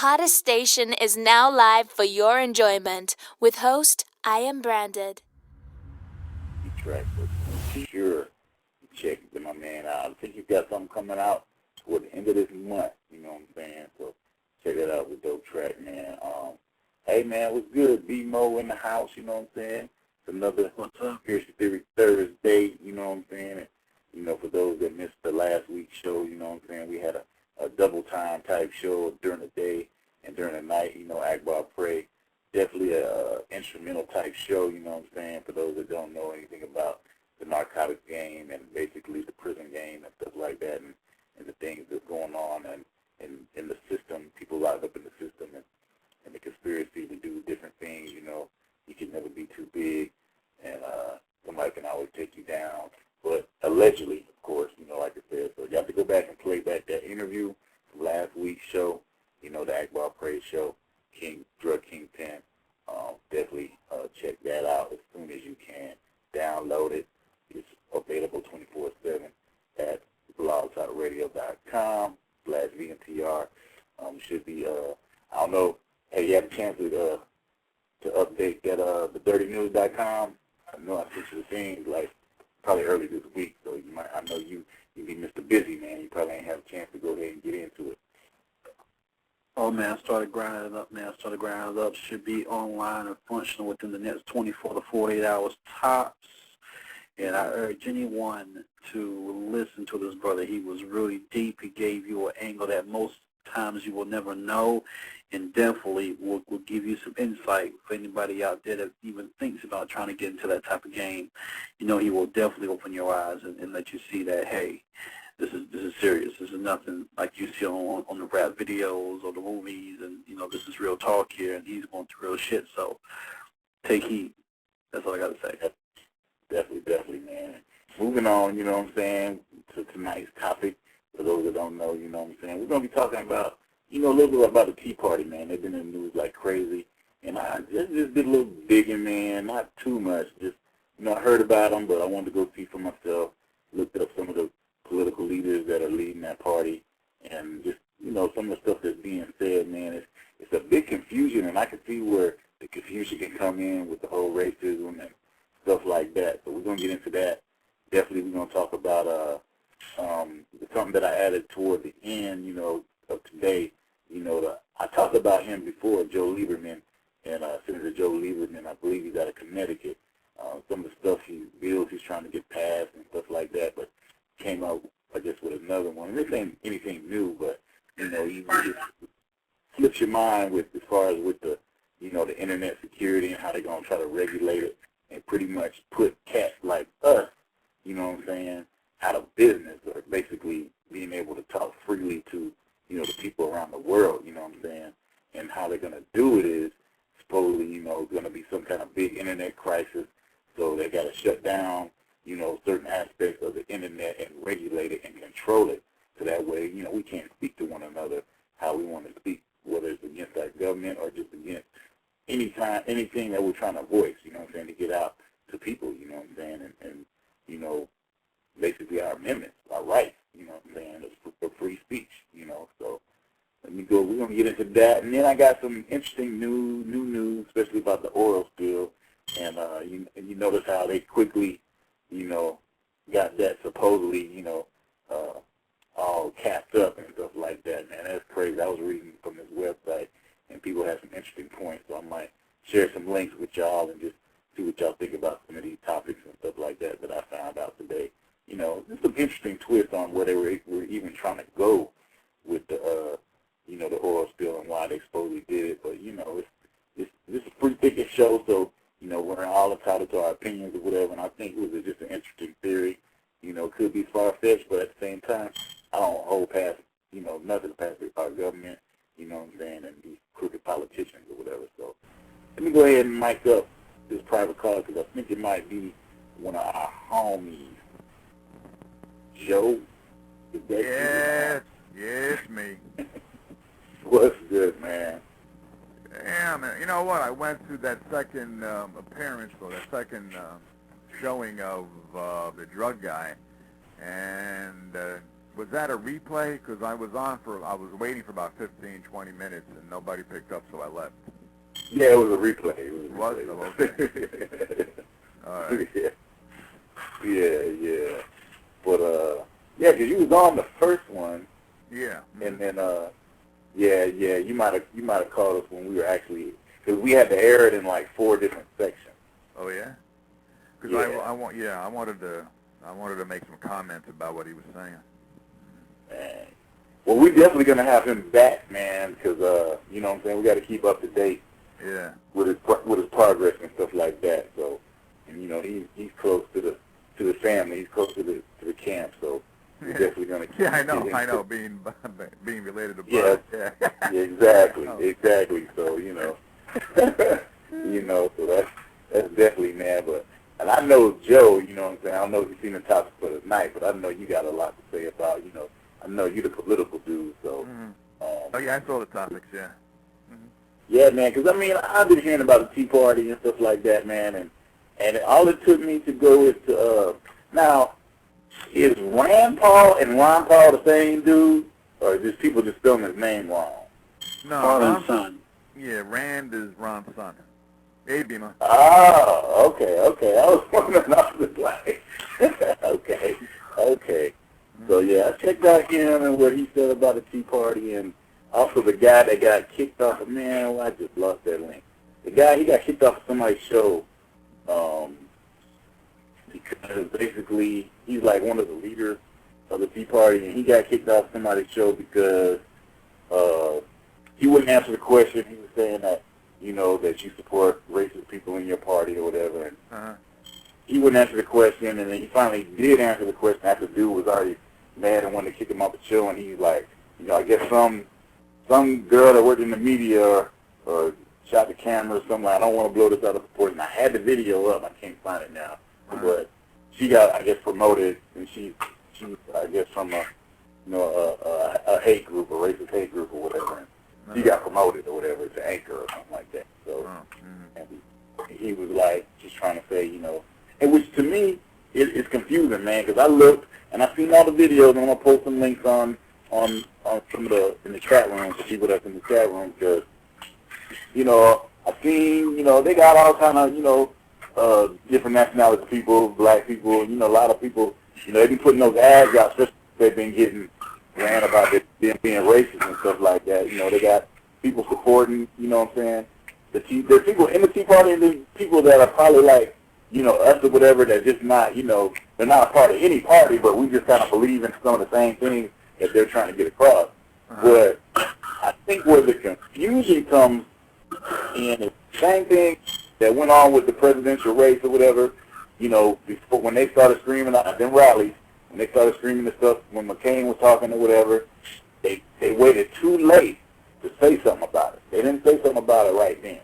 hottest station is now live for your enjoyment. With host, I Am Branded. Track for sure. Check my man out. I think he's got something coming out toward the end of this month. You know what I'm saying? So check it out with dope track, man. Hey man, what's good? B-Mo in the house. You know what I'm saying? It's another Conspiracy Theory Thursday. You know what I'm saying? And, you know, for those that missed the last week's show, you know what I'm saying? We had a double time type show during the day and during the night. You know, Akbar Pray. Definitely a instrumental type show, you know what I'm saying, for those that don't know anything about the narcotics game and basically the prison game and stuff like that and the things that's going on and in the system, people locked up in the system and the conspiracy to do different things, you know. You can never be too big and somebody can always take you down. But allegedly, of course, you know, like I said, so you have to go back and play back that interview from last week's show, you know, the Akbar Praise show. Drug Kingpin, definitely check that out as soon as you can. Download it. It's available 24/7 at blogtalkradio.com/VNTR. Should be, I don't know, hey, you have a chance to update that, the dirtynews.com. I know I sent you the things like probably early this week, so you might, I know you be Mr. Busy, man. You probably ain't have a chance to go there and get into it. Oh, man, I started grinding it up, man. I started grinding it up. Should be online and functional within the next 24 to 48 hours tops. And I urge anyone to listen to this brother. He was really deep. He gave you an angle that most times you will never know, and definitely will give you some insight for anybody out there that even thinks about trying to get into that type of game. You know, he will definitely open your eyes and let you see that, hey, this is serious. This is nothing like you see on the rap videos or the movies, and you know this is real talk here, and he's going through real shit. So take heed. That's all I got to say. Definitely, man. Moving on, you know what I'm saying, to tonight's topic. For those that don't know, you know what I'm saying, we're gonna be talking about, you know, a little bit about the Tea Party, man. They've been in the news like crazy, and I just did a little digging, man. Not too much. Just, you know, I heard about them, but I wanted to go see for myself. Looked up some of the political leaders that are leading that party, and just, you know, some of the stuff that's being said, man, it's a big confusion, and I can see where the confusion can come in with the whole racism and stuff like that. So we're going to get into that. Definitely we're going to talk about something that I added toward the end, you know, of today. You know, I talked about him before, Joe Lieberman, and Senator Joe Lieberman, I believe he's out of Connecticut. Some of the stuff bills he's trying to get passed and stuff like that, but came out, I guess, with another one. And this ain't anything new, but, you know, you just slips your mind with, as far as with the, you know, the internet security and how they're going to try to regulate it and pretty much put cats like us, you know what I'm saying, out of business, or basically being able to talk freely to, you know, the people around the world, you know what I'm saying. And how they're going to do it is supposedly, you know, going to be some kind of big internet crisis. So they got to shut down, you know, certain aspects of the internet and regulate it and control it. So that way, you know, we can't speak to one another how we want to speak, whether it's against our government or just against anything that we're trying to voice, you know what I'm saying, to get out to people, you know what I'm saying, and you know, basically our amendments, our rights, you know what I'm saying, for free speech, you know. So let me go. We're going to get into that. And then I got some interesting new news, especially about the oil spill. And you notice how they quickly, you know, got that supposedly, you know, all capped up and stuff like that, man. That's crazy. I was reading from this website, and people have some interesting points. So I might share some links with y'all and just see what y'all think about some of these topics and stuff like that I found out today. You know, there's some interesting twists on where they were even trying to go with the, you know, the oil spill and why they supposedly did it. But, you know, this is a free ticket show, so, you know, we're all entitled to our opinions or whatever, and I think it was just an interesting theory. You know, it could be far-fetched, but at the same time, I don't hold past, you know, nothing past our government, you know what I'm saying, and these crooked politicians or whatever. So let me go ahead and mic up this private call because I think it might be one of our homies. Joe? Is that Yes, me. What's good, man? Yeah, man. You know what? I went to that second appearance, or that second showing of the drug guy, and Was that a replay? Because I was waiting for about 15, 20 minutes, and nobody picked up, so I left. Yeah, it was a replay. It was Was a it? replay. Okay. All right. Yeah. But, yeah, because you was on the first one, Yeah. and then, you might have called us when we were actually, because we had to air it in like 4 different sections. Oh yeah. Because Yeah. I wanted to make some comments about what he was saying. Man. Well, we're definitely gonna have him back, man, because you know what I'm saying, we got to keep up to date. Yeah. With his progress and stuff like that. So, and you know, he's close to the family. He's close to the camp. So we're definitely gonna keep. Yeah, I know. Being related to yeah, Bud. Yeah, exactly. So you know, so that's definitely, man. But and I know Joe. You know what I'm saying. I don't know if you've seen the topic for tonight, but I know you got a lot to say about. You know, I know you're the political dude. So. Oh yeah, I saw the topics. Yeah. Yeah, man, because, I mean, I've been hearing about the Tea Party and stuff like that, man, and all it took me to go is to, now, is Rand Paul and Ron Paul the same dude, or is just people just spelling his name wrong? No, Father and son. Yeah, Rand is Ron's son. Hey, Beamer. Oh, okay. I was wondering, I was like, okay. So, yeah, I checked out him and what he said about the Tea Party, and also the guy that got kicked off of, man, I just lost that link. The guy, he got kicked off of somebody's show because basically he's like one of the leaders of the Tea Party, and he got kicked off somebody's show because he wouldn't answer the question. He was saying that, you know, that you support racist people in your party or whatever, and he wouldn't answer the question, and then he finally did answer the question after the dude was already mad and wanted to kick him off the show, and he's like, you know, I guess some girl that worked in the media or shot the camera or something like, I don't want to blow this out of proportion. I had the video up. I can't find it now. But she got, I guess, promoted, and she's I guess, from a, you know, a hate group, a racist hate group or whatever. And she got promoted or whatever to anchor or something like that. So and he was like, just trying to say, you know, and which to me it's confusing, man, because I looked and I seen all the videos, and I'm gonna post some links on some of in the chat room for people that's in the chat room, because, you know, I've seen, you know, they got all kind of, you know, different nationality people, black people, you know, a lot of people, you know, they be putting those ads out, especially if they've been getting ran about them being racist and stuff like that. You know, they got people supporting, you know what I'm saying? There's people in the Tea Party, and there's people that are probably like, you know, us or whatever, that just not, you know, they're not a part of any party, but we just kind of believe in some of the same things that they're trying to get across. But I think where the confusion comes in is the same thing that went on with the presidential race or whatever, you know, before, when they started screaming out them rallies, when they started screaming the stuff, when McCain was talking or whatever, they waited too late to say something about it. They didn't say something about it right then.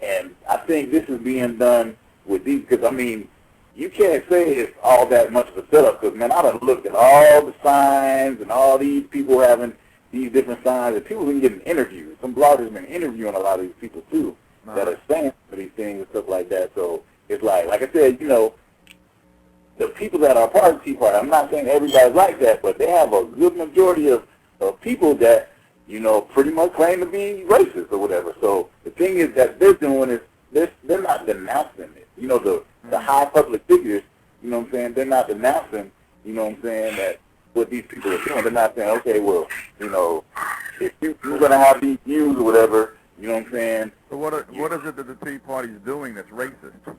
And I think this is being done with these, because, I mean, you can't say it's all that much of a setup, because, man, I done looked at all the signs and all these people having these different signs, and people been getting interviews. Some bloggers been interviewing a lot of these people, too, that are saying for these things and stuff like that. So it's like I said, you know, the people that are part of the Tea Party, I'm not saying everybody's like that, but they have a good majority of people that, you know, pretty much claim to be racist or whatever. So the thing is that they're doing is they're not denouncing it. You know, the high public figures, you know what I'm saying, they're not denouncing, you know what I'm saying, that what these people are doing. They're not saying, okay, well, you know, if you're going to have these views or whatever, you know what I'm saying. So what is it that the Tea Party's doing that's racist?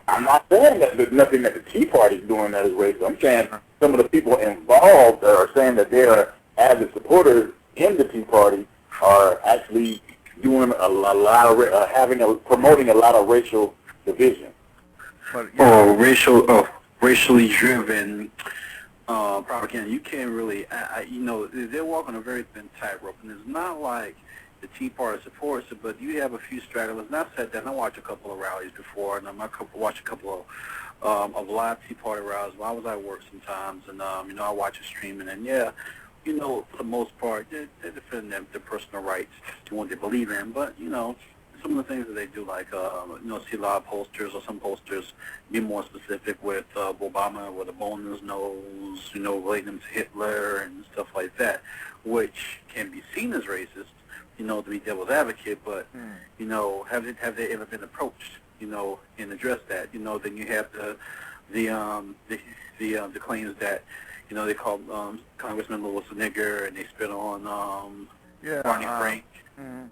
I'm not saying that there's nothing that the Tea Party's doing that is racist. I'm saying some of the people involved that are saying that they are avid supporters in the Tea Party are actually doing a lot of promoting a lot of racial division. But, yeah. Racially driven propaganda. You can't really, you know, they're walking a very thin tightrope, and it's not like the Tea Party supports it, but you have a few stragglers. And I've said that, and I watched a couple of rallies before, and I watched a couple of live Tea Party rallies while I was at work sometimes, and you know, I watch it streaming, and yeah, you know, for the most part, they're defending their personal rights to what they believe in, but you know, some of the things that they do, like see a lot of posters, or some posters be more specific with Obama with a bone in his nose, relating him to Hitler and stuff like that, which can be seen as racist, to be devil's advocate. But have they ever been approached, and addressed that? Then you have the claims that they called Congressman Lewis a nigger, and they spit on Barney Frank. Mm-hmm.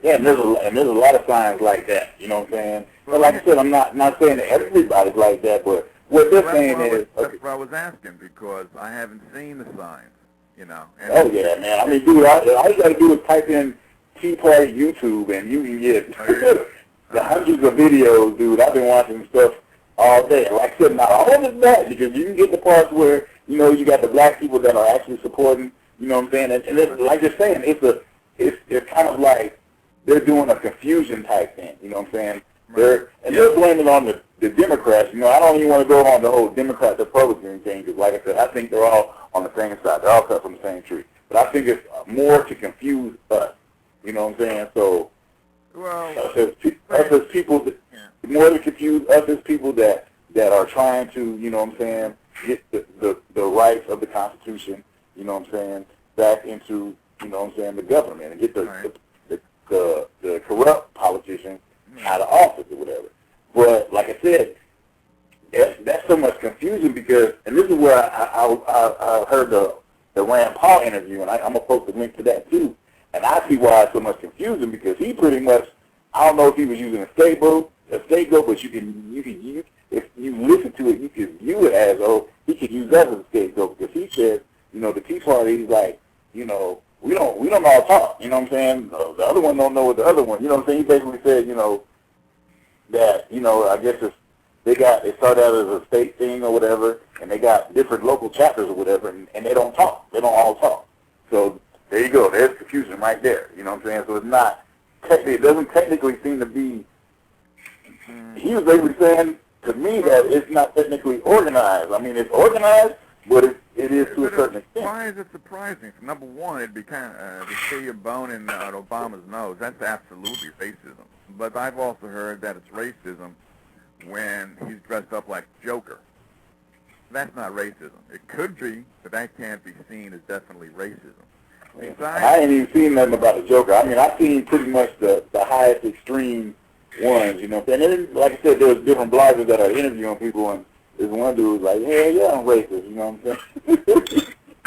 Yeah, and there's a lot of signs like that. You know what I'm saying? But like I said, I'm not saying that everybody's like that, but what they're saying is that's what I was asking, because I haven't seen the signs. And oh yeah, man. I mean, dude, all you gotta do is type in Tea Party YouTube, and you can get the hundreds of videos, dude. I've been watching stuff all day. Like I said, not all of it's bad, because you can get the parts where you got the black people that are actually supporting. You know what I'm saying? And it's, like you're saying, it's kind of like they're doing a confusion type thing. You know what I'm saying? They're blaming on the Democrats. I don't even want to go on the whole Democrat-Republican thing, because, like I said, I think they're all on the same side. They're all cut from the same tree. But I think it's more to confuse us. You know what I'm saying? So, us as people, more to confuse us as people that are trying to, you know what I'm saying, get the rights of the Constitution, you know what I'm saying, back into, you know what I'm saying, the government, and get the corrupt politicians out of office or whatever. But like I said, that's so much confusion, because, and this is where I heard the Rand Paul interview, and I'm going to post a link to that too, and I see why it's so much confusion, because he pretty much, I don't know if he was using a scapegoat, but if you listen to it, you can view it as, he could use that as a scapegoat, because he said, the Tea Party, he's like, we don't all talk, you know what I'm saying? The other one don't know what the other one, you know what I'm saying? He basically said, that, I guess they started out as a state thing or whatever, and they got different local chapters or whatever, and they don't talk. They don't all talk. So there you go. There's confusion right there. You know what I'm saying? So it's not, it doesn't technically seem to be, he was basically saying to me that it's not technically organized. I mean, it's organized, but it is to a certain extent. Why is it surprising? Number one, it'd be kind of, to see a bone in Obama's nose, that's absolutely racism. But I've also heard that it's racism when he's dressed up like Joker. That's not racism. It could be, but that can't be seen as definitely racism. Besides, I ain't even seen nothing about the Joker. I mean, I've seen pretty much the highest extreme ones, you know. And then, like I said, there's different bloggers that are interviewing people, and there's one dude like, yeah, I'm racist, you know what I'm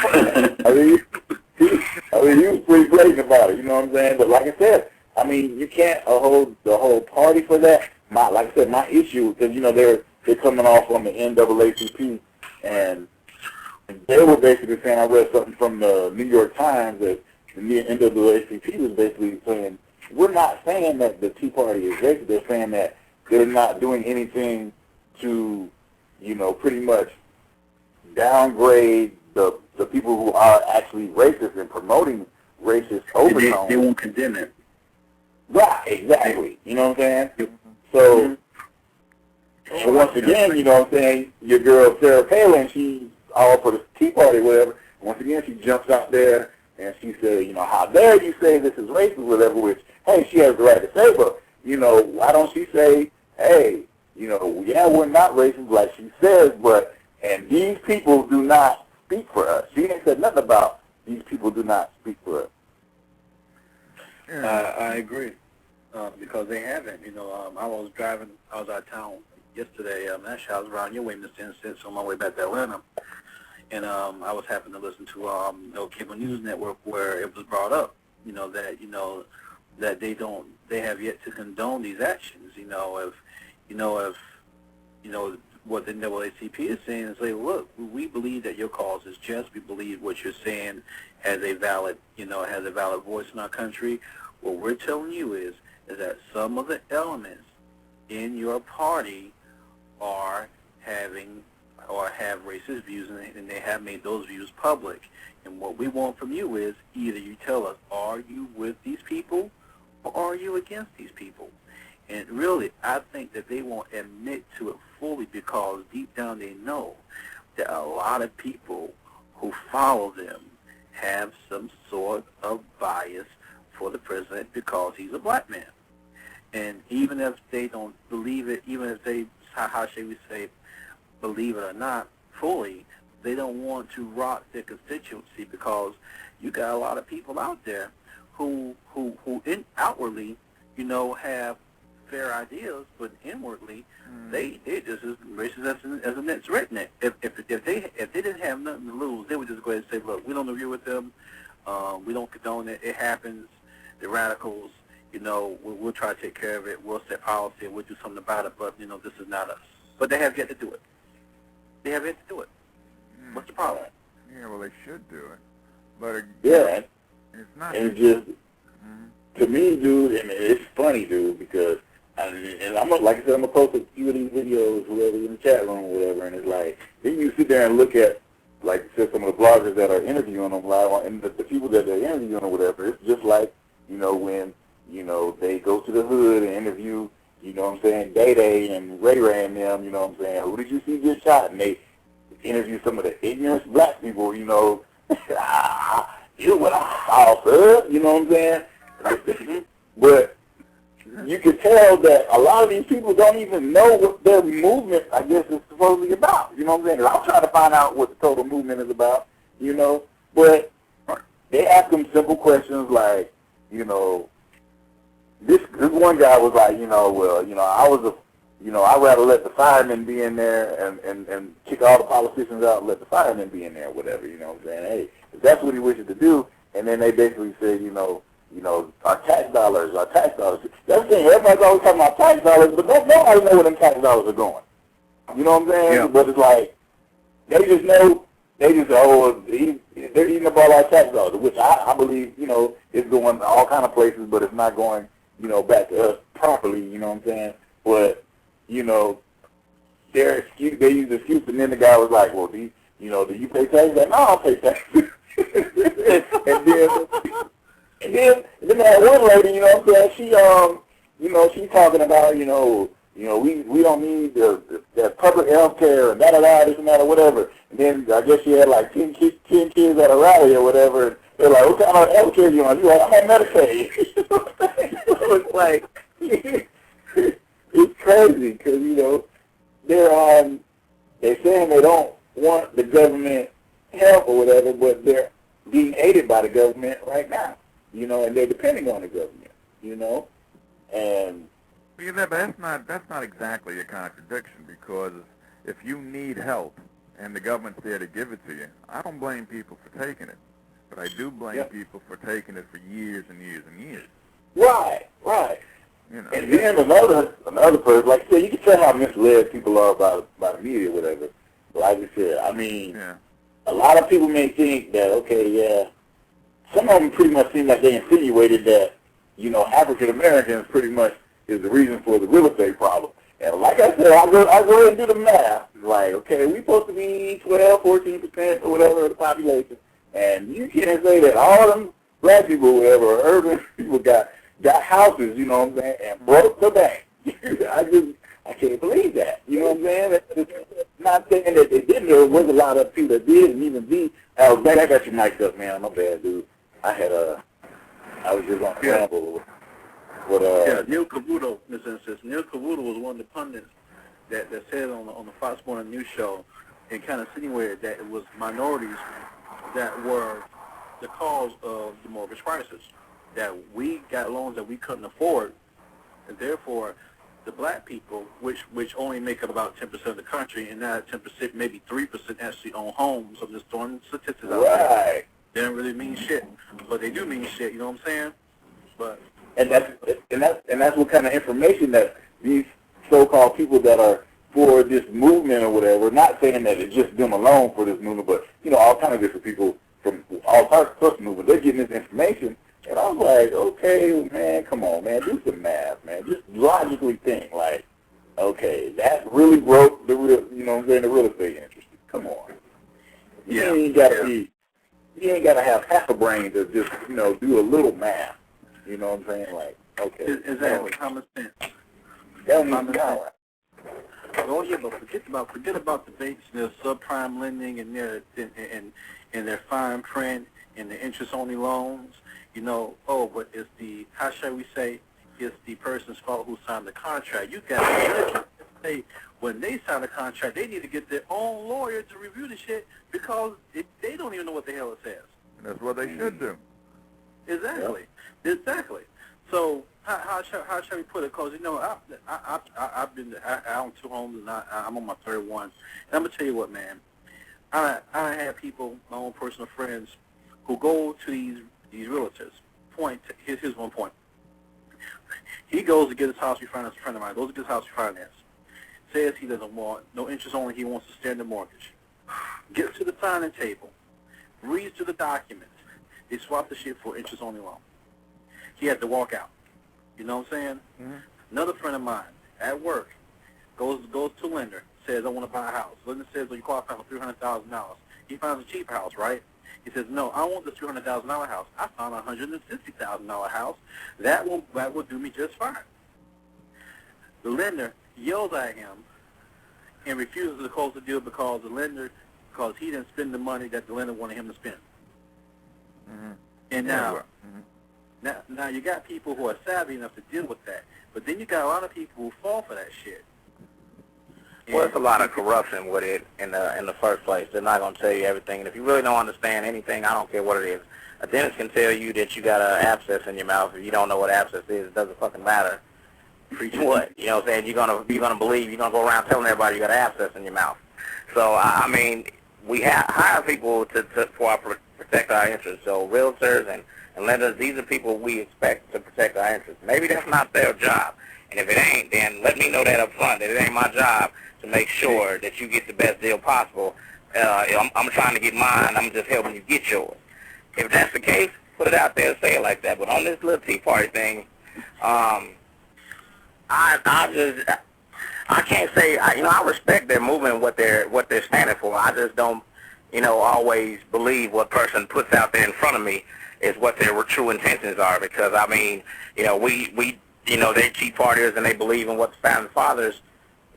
saying? I mean, he was pretty blatant about it, you know what I'm saying? But like I said, I mean, you can't hold the whole party for that. Like I said, my issue, because, they're coming off on the NAACP, and they were basically saying, I read something from the New York Times that the NAACP was basically saying, we're not saying that the Tea Party is racist. They're saying that they're not doing anything to, pretty much downgrade the people who are actually racist and promoting racist overtones. They won't condemn it. Right, exactly. You know what I'm saying? So, and once again, you know what I'm saying, your girl Sarah Palin, she's all for the Tea Party or whatever. Once again, she jumps out there and she said, how dare you say this is racist or whatever, which, hey, she has the right to say, but, why don't she say, hey, yeah, we're not racist like she says, but, and these people do not speak for us. She ain't said nothing about these people do not speak for us. I agree, because they haven't. I was out of town yesterday. Actually, I was around your way, Mr. Instance, on my way back to Atlanta, and I was happening to listen to cable news network where it was brought up, that they have yet to condone these actions. If what the NAACP is saying is, look, we believe that your cause is just. We believe what you're saying has a valid, voice in our country. What we're telling you is that some of the elements in your party are having or have racist views, and they have made those views public. And what we want from you is either you tell us, are you with these people or are you against these people? And really, I think that they won't admit to it fully, because deep down they know that a lot of people who follow them have some sort of bias for the president because he's a black man. And even if they don't believe it, even if they, how should we say, believe it or not fully, they don't want to rock their constituency, because you got a lot of people out there who outwardly, have fair ideas, but inwardly they just as racist as a next redneck. If they didn't have nothing to lose, they would just go ahead and say, look, we don't agree with them, we don't condone it. It happens. The radicals, we'll try to take care of it. We'll set policy and we'll do something about it. But this is not us. But they have yet to do it. They have yet to do it. What's the problem? Yeah, well, they should do it. But yeah, it's not. And just to me, dude, and it's funny, dude, because and I'm like I said, I'm gonna post a few of these videos, whoever in the chat room or whatever, and it's like then you sit there and look at, like you said, some of the bloggers that are interviewing them live, and the people that they're interviewing or whatever. It's just like when they go to the hood and interview, Day Day and Ray Ray and them, who did you see get shot? And they interview some of the ignorant black people, you what I saw, sir, But you can tell that a lot of these people don't even know what their movement, I guess, is supposedly about. You know what I'm saying? 'Cause I'm trying to find out what the total movement is about, But they ask them simple questions like, this one guy was like, I'd rather let the firemen be in there and kick all the politicians out and let the firemen be in there or whatever, Hey, if that's what he wishes to do, and then they basically said, our tax dollars. That's the thing, everybody's always talking about tax dollars, but nobody knows where them tax dollars are going. You know what I'm saying? Yeah. But it's like, they just know, they're eating up all our tax dollars, which I believe, is going all kind of places, but it's not going, back to us properly, you know what I'm saying? But, their excuse, they use the excuse, and then the guy was like, well, do you pay taxes? Like, no, I don't pay taxes. and then that one lady, she's talking about, we don't need the public health care and this and that or whatever. And then I guess she had like 10 kids at a rally or whatever. And they're like, what kind of health care you on? You're like, I'm on Medicaid. So it's like, it's crazy because, they're saying they don't want the government help or whatever, but they're being aided by the government right now, and they're depending on the government, and yeah, but that's not exactly a contradiction, because if you need help and the government's there to give it to you, I don't blame people for taking it, but I do blame people for taking it for years and years and years. Right. And then another person, like I said, you can tell how misled people are about the media or whatever. Like I said, a lot of people may think that, some of them pretty much seem like they insinuated that, African Americans pretty much is the reason for the real estate problem. And like I said, I go ahead and do the math. Like, okay, we're supposed to be 12, 14% or whatever of the population, and you can't say that all them black people or whatever, or urban people got houses, and broke the bank. I can't believe that. You know what I'm saying? It's not saying that they didn't. There was a lot of people that did, and even me. I got you mic'd up, man. My bad, dude. I was just on a ramble. But, Neil Cavuto, Mr. Insist. Neil Cavuto was one of the pundits that said on the Fox Morning News show, and kind of insinuated that it was minorities that were the cause of the mortgage crisis. That we got loans that we couldn't afford, and therefore the black people, which only make up about 10% of the country, and that 10%, maybe 3% actually own homes. I'm just throwing statistics out there. They don't really mean shit, but they do mean shit. You know what I'm saying? But and that's what kind of information that these so-called people that are for this movement or whatever, not saying that it's just them alone for this movement, but all kind of different people from all parts of the movement, they're getting this information. And I was like, okay, man, come on, man, do some math, man. Just logically think, like, okay, that really broke the real, the real estate industry. Come on. You ain't gotta have half a brain to just, do a little math. You know what I'm saying? Like, okay. Exactly. Common sense. That means God. Oh yeah, but forget about the banks and their subprime lending and their fine print and the interest-only loans. But it's the, how shall we say, it's the person's fault who signed the contract. You got to say when they sign the contract, they need to get their own lawyer to review the shit because they don't even know what the hell it says. That's what they should do. Exactly. Yep. Exactly. So how shall we put it? Because, you know, I've been I own 2 homes, and I'm on my 3rd one. And I'm going to tell you what, man. I have people, my own personal friends, who go to these realtors. Here's one point. He goes to get his house refinanced. A friend of mine goes to get his house refinanced. Says he doesn't want no interest only. He wants to stand the mortgage. Gets to the signing table. Reads through the documents. They swap the shit for interest only loan. He had to walk out. You know what I'm saying? Mm-hmm. Another friend of mine at work goes to lender. Says, I want to buy a house. Lender says, well, you qualify for $300,000. He finds a cheap house, right? He says, no, I want this $300,000 house. I found a $160,000 house. That will do me just fine. The lender yells at him and refuses to close the deal because he didn't spend the money that the lender wanted him to spend. Mm-hmm. And now you got people who are savvy enough to deal with that, but then you got a lot of people who fall for that shit. Well, there's a lot of corruption with it in the first place. They're not going to tell you everything. And if you really don't understand anything, I don't care what it is. A dentist can tell you that you got an abscess in your mouth. If you don't know what abscess is, it doesn't fucking matter. Preach what? You know what I'm saying? You're gonna believe. You're gonna go around telling everybody you got an abscess in your mouth. So I mean, we hire people to protect our interests. So realtors and lenders, these are people we expect to protect our interests. Maybe that's not their job. And if it ain't, then let me know that up front, that it ain't my job to make sure that you get the best deal possible. I'm trying to get mine. I'm just helping you get yours. If that's the case, put it out there and say it like that. But on this little Tea Party thing, I can't say, I respect their movement and what they're standing for. I just don't, always believe what person puts out there in front of me is what their true intentions are. Because, I mean, they're Tea Partiers and they believe in what the Founding Fathers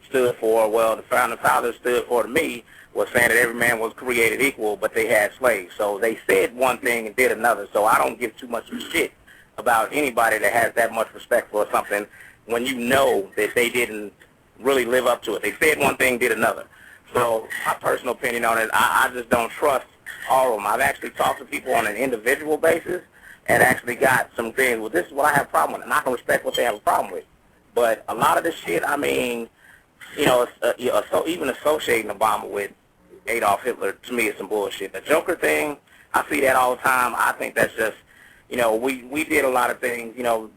stood for. Well, the Founding Fathers stood for, to me, was saying that every man was created equal, but they had slaves. So they said one thing and did another. So I don't give too much of shit about anybody that has that much respect for something when you know that they didn't really live up to it. They said one thing, did another. So my personal opinion on it, I just don't trust all of them. I've actually talked to people on an individual basis and actually got some things, well, this is what I have a problem with, and I can respect what they have a problem with. But a lot of this shit, I mean, so even associating Obama with Adolf Hitler, to me, is some bullshit. The Joker thing, I see that all the time. I think that's just, we did a lot of things.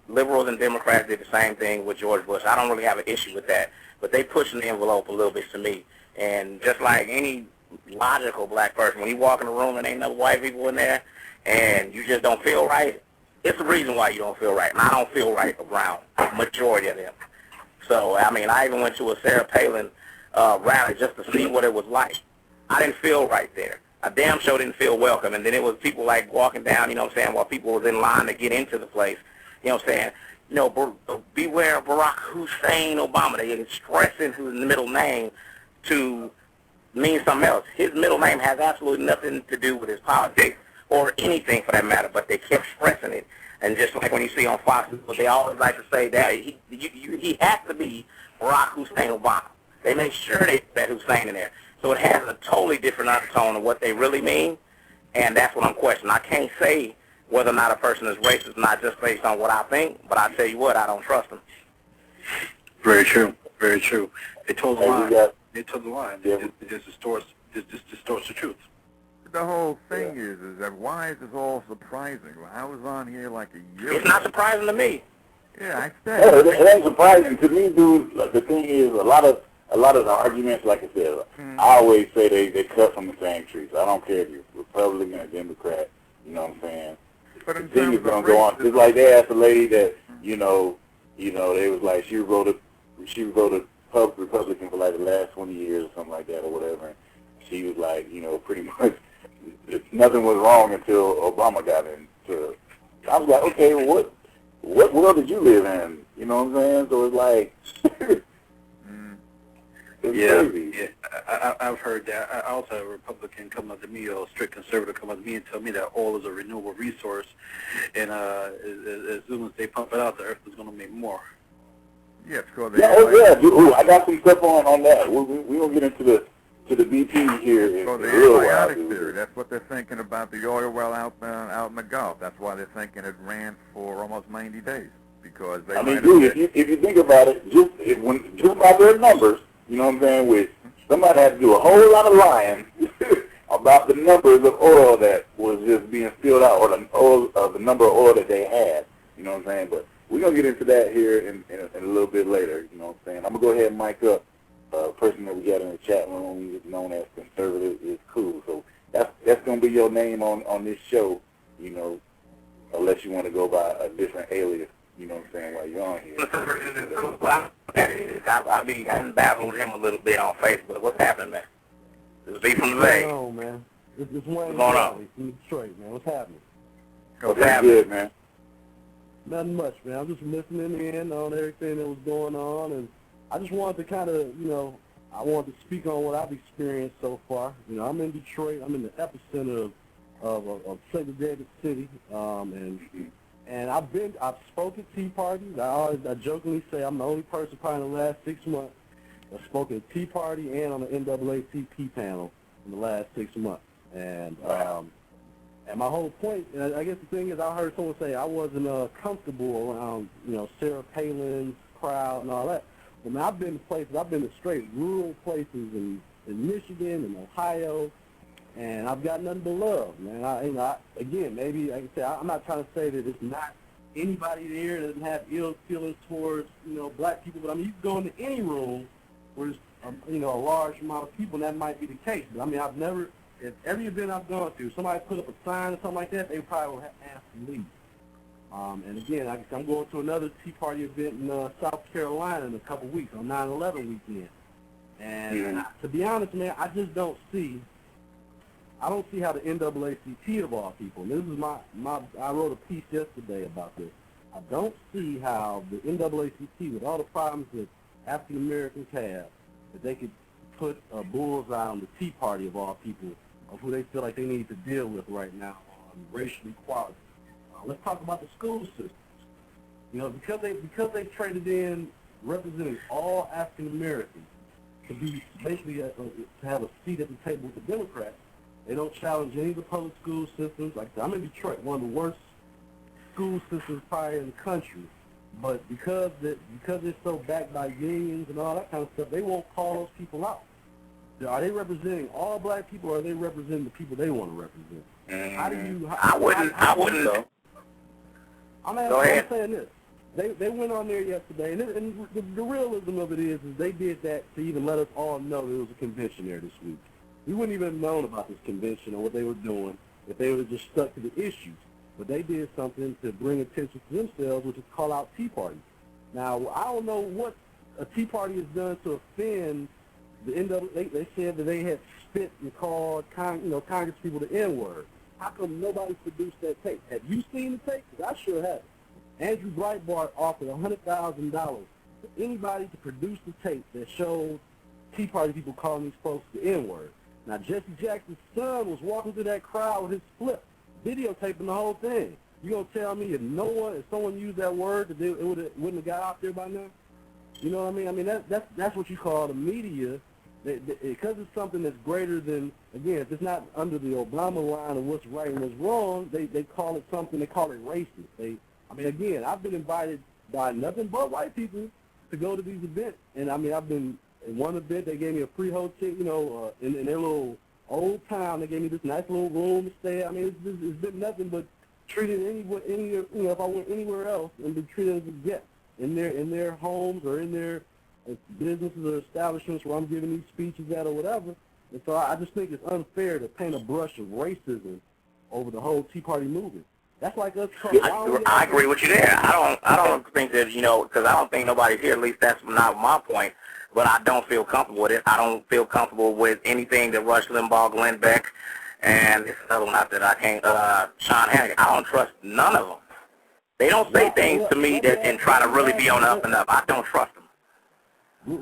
Liberals and Democrats did the same thing with George Bush. I don't really have an issue with that. But they pushing the envelope a little bit to me. And just like any logical black person, when you walk in a room and ain't no white people in there and you just don't feel right, it's the reason why you don't feel right. And I don't feel right around the majority of them. So, I mean, I even went to a Sarah Palin rally just to see what it was like. I didn't feel right there. I damn sure didn't feel welcome. And then it was people like walking down, while people was in line to get into the place, beware Barack Hussein Obama. They expressing his middle name to mean something else. His middle name has absolutely nothing to do with his politics or anything for that matter, but they kept stressing it. And just like when you see on Fox, they always like to say that he has to be Barack Hussein Obama. They make sure they put that Hussein in there. So it has a totally different undertone of what they really mean, and that's what I'm questioning. I can't say whether or not a person is racist, not just based on what I think, but I tell you what, I don't trust them. Very true. Very true. They told the line. They told the line. It just distorts the truth. The whole thing is that why is this all surprising? I was on here like a year It's not surprising to me. Yeah, I said. It ain't surprising to me, dude. The thing is, a lot of the arguments, like I said, I always say they cut from the same tree. So I don't care if you're Republican or Democrat. You know what I'm saying? But in the thing terms is gonna of go on. Just like they asked a lady that they was like she voted Republican for like the last 20 years or something like that or whatever. And she was like, pretty much nothing was wrong until Obama got into. I was like, okay, well, what world did you live in? You know what I'm saying? So it's like. It's crazy. Yeah. I've heard that. I also had a Republican come up to me, or a strict conservative come up to me and tell me that oil is a renewable resource, and as soon as they pump it out, the earth is going to make more. Yeah, because I got some stuff on that. We don't get into the BP here. So the antibiotic theory, that's what they're thinking about the oil well out in the Gulf. That's why they're thinking it ran for almost 90 days. Because they if you think about it, just by their numbers, you know what I'm saying, with somebody had to do a whole lot of lying about the numbers of oil that was just being spilled out, or the number of oil that they had, you know what I'm saying. But we're going to get into that here in a little bit later, you know what I'm saying. I'm going to go ahead and mic up a person that we got in the chat room, known as Conservative is Cool. So that's going to be your name on this show, you know, unless you want to go by a different alias. You know what I'm saying, while you're on here. I battled him a little bit on Facebook. What's happening, man? This is B from the Bay. What's going on, man? It's Wayne going on? From Detroit, man. What's happening? What's good, man? Nothing much, man. I'm just listening in on everything that was going on, and I just wanted to kind of, I wanted to speak on what I've experienced so far. I'm in Detroit. I'm in the epicenter of segregated city, and I've spoken at Tea Parties. I jokingly say I'm the only person probably in the last 6 months that's spoken at Tea Party and on the NAACP panel in the last 6 months. And my whole point, and I guess the thing is, I heard someone say I wasn't comfortable around, Sarah Palin's crowd and all that. But man, I've been to straight rural places in Michigan and Ohio, and I've got nothing but love, man. Again, maybe, like I said, I'm not trying to say that it's not anybody there that doesn't have ill feelings towards, black people, but I mean, you can go into any room where there's, a large amount of people, and that might be the case. But I mean, I've never, at every event I've gone to, somebody put up a sign or something like that, they probably will have asked to leave. And again, I'm going to another Tea Party event in South Carolina in a couple weeks on 9/11 weekend. And to be honest, man, I just don't see how the NAACP of all people, and this is I wrote a piece yesterday about this. I don't see how the NAACP, with all the problems that African Americans have, that they could put a bullseye on the Tea Party of all people, of who they feel like they need to deal with right now on racial equality. Let's talk about the school systems. Because they traded in representing all African Americans to be basically to have a seat at the table with the Democrats. They don't challenge any of the public school systems. Like I'm in Detroit, one of the worst school systems probably in the country. But because they're so backed by unions and all that kind of stuff, they won't call those people out. Are they representing all black people, or are they representing the people they want to represent? I wouldn't though. I'm saying this. They went on there yesterday, and the realism of it is they did that to even let us all know there was a convention there this week. We wouldn't even have known about this convention or what they were doing if they would have just stuck to the issues. But they did something to bring attention to themselves, which is call out Tea Party. Now, I don't know what a Tea Party has done to offend the NAACP. They said that they had spit and called Congress people the N-word. How come nobody produced that tape? Have you seen the tape? Because I sure have. Andrew Breitbart offered $100,000 to anybody to produce the tape that showed Tea Party people calling these folks the N-word. Now, Jesse Jackson's son was walking through that crowd with his flip, videotaping the whole thing. You gonna tell me if someone used that word, that it wouldn't have got out there by now? You know what I mean? I mean that's what you call the media, because it's something that's greater than, again, if it's not under the Obama line of what's right and what's wrong, they call it something. They call it racist. Again, I've been invited by nothing but white people to go to these events, and I've been. In one event, they gave me a free hotel, in their little old town. They gave me this nice little room to stay. I mean, it's been nothing but treated if I went anywhere else, and been treated as a guest in their homes or in their businesses or establishments where I'm giving these speeches at or whatever. And so I just think it's unfair to paint a brush of racism over the whole Tea Party movement. That's like us. I agree with you there. I don't think that, because I don't think nobody's here. At least that's not my point. But I don't feel comfortable with it. I don't feel comfortable with anything that Rush Limbaugh, Glenn Beck, and it's another one out that I can't, Sean Hannity. I don't trust none of them. They don't say things to me and try to really be on the up and up. I don't trust them.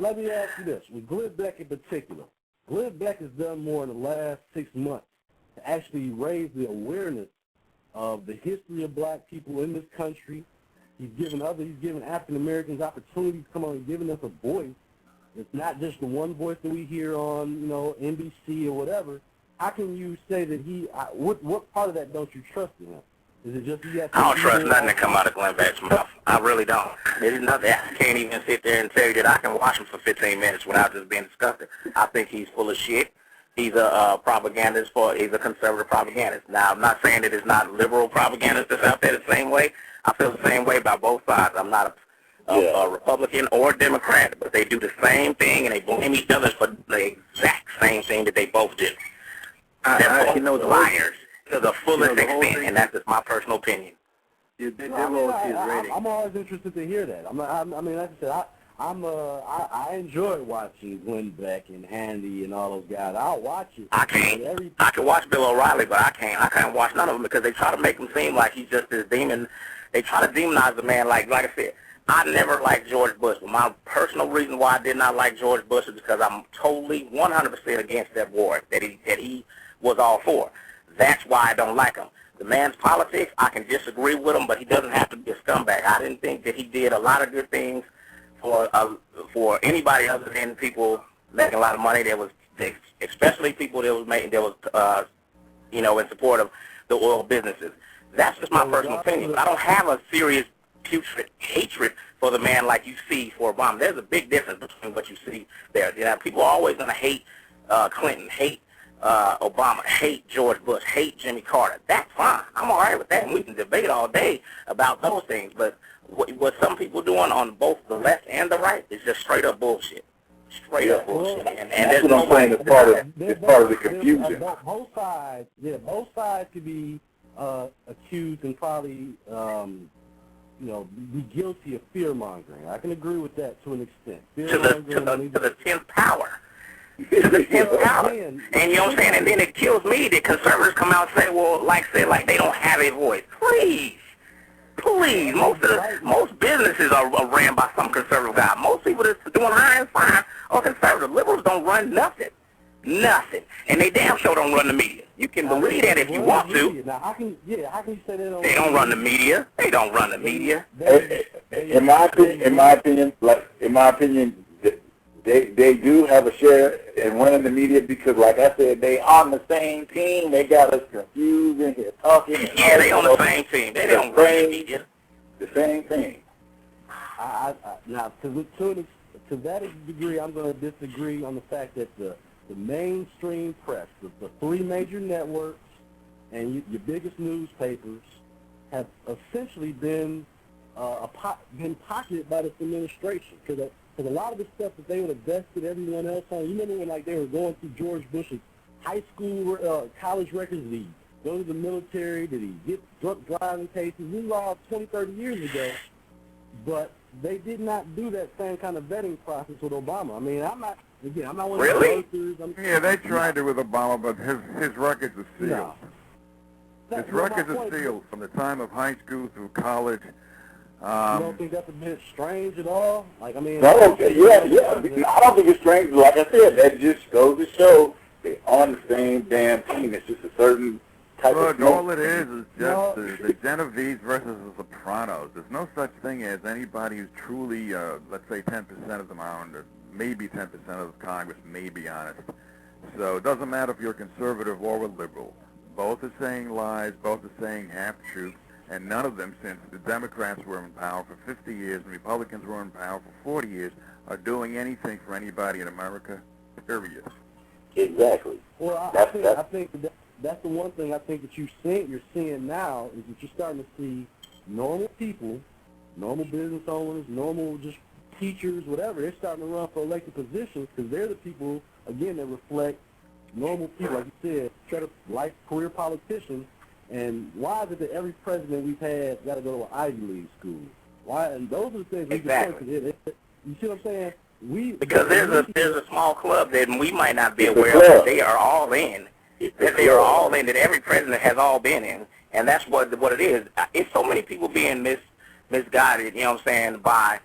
Let me ask you this. With Glenn Beck in particular, Glenn Beck has done more in the last 6 months to actually raise the awareness of the history of black people in this country. He's given African Americans opportunities to come on and giving us a voice. It's not just the one voice that we hear on, NBC or whatever. How can you say that what part of that don't you trust in him? Is it just he has I don't trust nothing that come out of Glenn Beck's mouth. I really don't. There's nothing. I can't even sit there and tell you that I can watch him for 15 minutes without just being disgusted. I think he's full of shit. He's a propagandist he's a conservative propagandist. Now, I'm not saying that it's not liberal propagandists that's out there the same way. I feel the same way about both sides. I'm not a Republican or Democrat, but they do the same thing, and they blame each other for the exact same thing that they both do. They're both liars to the fullest extent, and that's just my personal opinion. I'm always interested to hear that. Like I said, I enjoy watching Glenn Beck and Handy and all those guys. I'll watch it. I can't. I can watch Bill O'Reilly, but I can't watch none of them because they try to make him seem like he's just this demon. They try to demonize the man. Like I said, I never liked George Bush. But my personal reason why I did not like George Bush is because I'm totally 100% against that war that he was all for. That's why I don't like him. The man's politics, I can disagree with him, but he doesn't have to be a scumbag. I didn't think that he did a lot of good things for anybody other than people making a lot of money. There was, especially people that was in support of the oil businesses. That's just my personal opinion. But I don't have a serious putrid hatred for the man like you see for Obama. There's a big difference between what you see there. People are always going to hate Clinton, hate Obama, hate George Bush, hate Jimmy Carter. That's fine. I'm all right with that, and we can debate all day about those things. But what some people doing on both the left and the right is just straight up bullshit. Straight up bullshit. And that's what I'm saying. It's part of the confusion. Both sides could be accused and probably be guilty of fear mongering. I can agree with that to an extent. To the 10th power. To the 10th power. And you know what I'm saying? And then it kills me that conservatives come out and say, well, like they don't have a voice. Please. Most businesses are ran by some conservative guy. Most people that's doing high and fine are conservative. Liberals don't run nothing. Nothing. And they damn sure don't run the media. You can believe that if you want to. Now, how can you say they don't? They don't run the media. They don't run the media. In my opinion, they do have a share in running the media because, like I said, they on the same team. They got us confused in here talking. Yeah, they on the same team. They don't run the media. The same thing. Now, to that degree, I'm going to disagree on the fact that the mainstream press, the three major networks, and your biggest newspapers have essentially been pocketed by this administration. Because a lot of the stuff that they would have vested everyone else on, you remember when they were going through George Bush's high school, college records, did he go to the military, did he get drunk driving cases? These were all 20, 30 years ago, but they did not do that same kind of vetting process with Obama. I mean, I'm not one of the voters. Yeah, they tried it with Obama, but his records are sealed. No. His records are sealed from the time of high school through college. You don't think that's a bit strange at all? I don't think it's strange. Like I said, that just goes to show they're on the same damn team. It's just a certain type of smoke. All it is just the Genovese versus the Sopranos. There's no such thing as anybody who's truly, let's say 10% of them are under, maybe 10% of Congress may be honest. So it doesn't matter if you're conservative or a liberal. Both are saying lies, both are saying half-truths. And none of them, since the Democrats were in power for 50 years and Republicans were in power for 40 years, are doing anything for anybody in America, period. Exactly. Well, I think that's the one thing I think that you're seeing now is that you're starting to see normal people, normal business owners, normal just teachers, whatever, they're starting to run for elected positions because they're the people, again, that reflect normal people, like you said, life career politicians. And why is it that every president we've had got to go to an Ivy League school? Why? And those are the things we can point to. You see what I'm saying? Because there's a small club that we might not be aware of, but they are all in. They are all in, that every president has all been in. And that's what it is. It's so many people being misguided, you know what I'm saying, by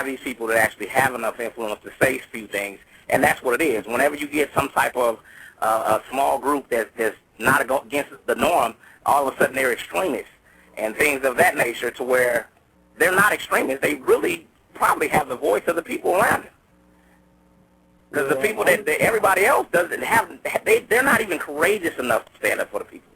these people that actually have enough influence to say a few things. And that's what it is. Whenever you get some type of a small group that's not against the norm, all of a sudden they're extremists and things of that nature, to where they're not extremists. They really probably have the voice of the people around them. Because the people that everybody else doesn't have, they're not even courageous enough to stand up for the people.